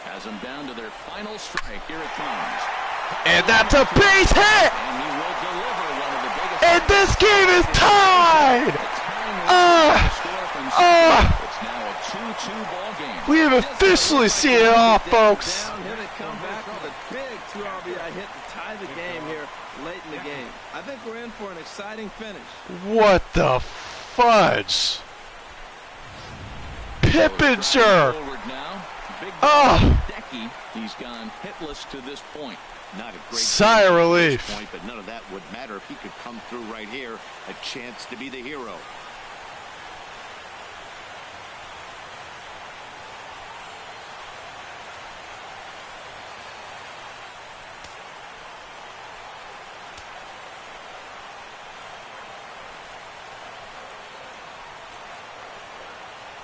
Has them down to their final strike. Here it comes. And that's a base hit! And he will deliver one of the biggest. And this game is tied! It's now a 2-2 ball game. We have officially seen it all, folks. Here they come back with a big 2 RBI hit to tie the game here late in the game. I think we're in for an exciting finish. What the fudge? Pippinger! He's gone hitless to this point. Not a great sigh of relief. Point, but none of that would matter if he could come through right here. A chance to be the hero.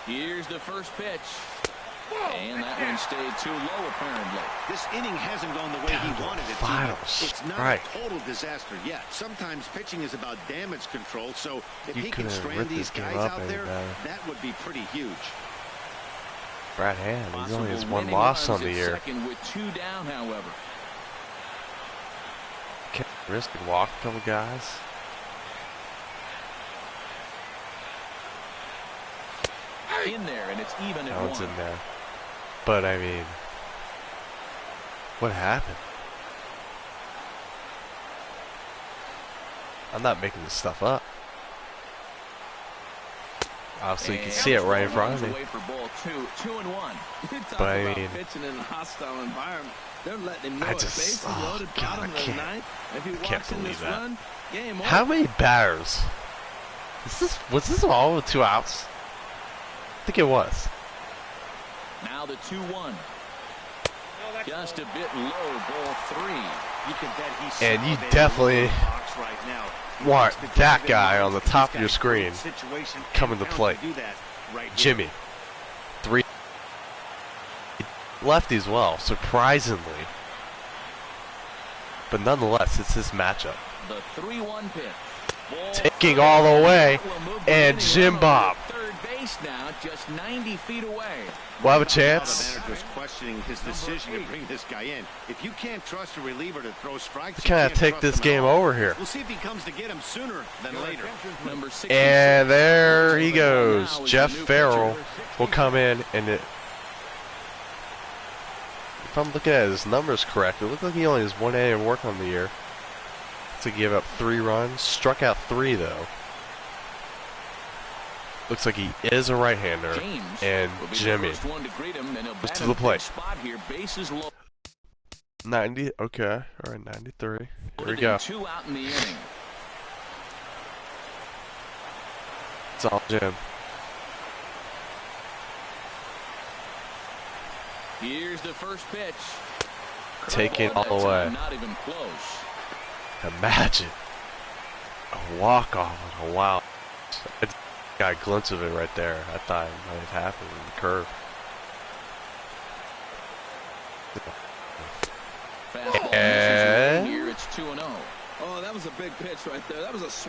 Here's the first pitch. And that one stayed too low, apparently. This inning hasn't gone the way he wanted it to. It's not a total disaster yet. Sometimes pitching is about damage control, so if he can strand these guys out there, that would be pretty huge. Brad Hand, he only has 1 loss on the year. Second with 2 down, however. Can't risk and walk a couple guys. In there, and it's even at 1. Oh, it's in there. But I mean, what happened? I'm not making this stuff up. Obviously, you can see it right in front of me. But I mean, pitching in a hostile environment. They're letting him know I can't believe that. How many batters? Was this all with 2 outs? I think it was. Now the 2-1. Just a bit low, ball 3. You can bet he's and you definitely want that guy on the top of your screen coming to play. Jimmy. 3 lefty as well, surprisingly. But nonetheless, it's his matchup. The 3-1 pitch. Taking all the way, and Jim Bob. Third base now, just 90 feet away. We'll have a chance. The manager's questioning his decision to bring this guy in. If you can't trust a reliever to throw strikes, you kind of take this game over here. We'll see if he comes to get him sooner than later. And there he goes. Jeff Farrell will come in, and if I'm looking at his numbers correct, it looks like he only has 1 inning of work on the year. To give up 3 runs, struck out 3 though. Looks like he is a right-hander, and Jimmy was to the plate. 90, okay, all right, 93. Here we go. 2 out in the inning. It's all Jim. Here's the first pitch. Taking all the way. Not even close. Imagine a walk-off on a wild. I got a glimpse of it right there. I thought it might have happened in the curve. Fastball misses right here. It's 2-0. Oh, that was a big pitch right there. That was a swing.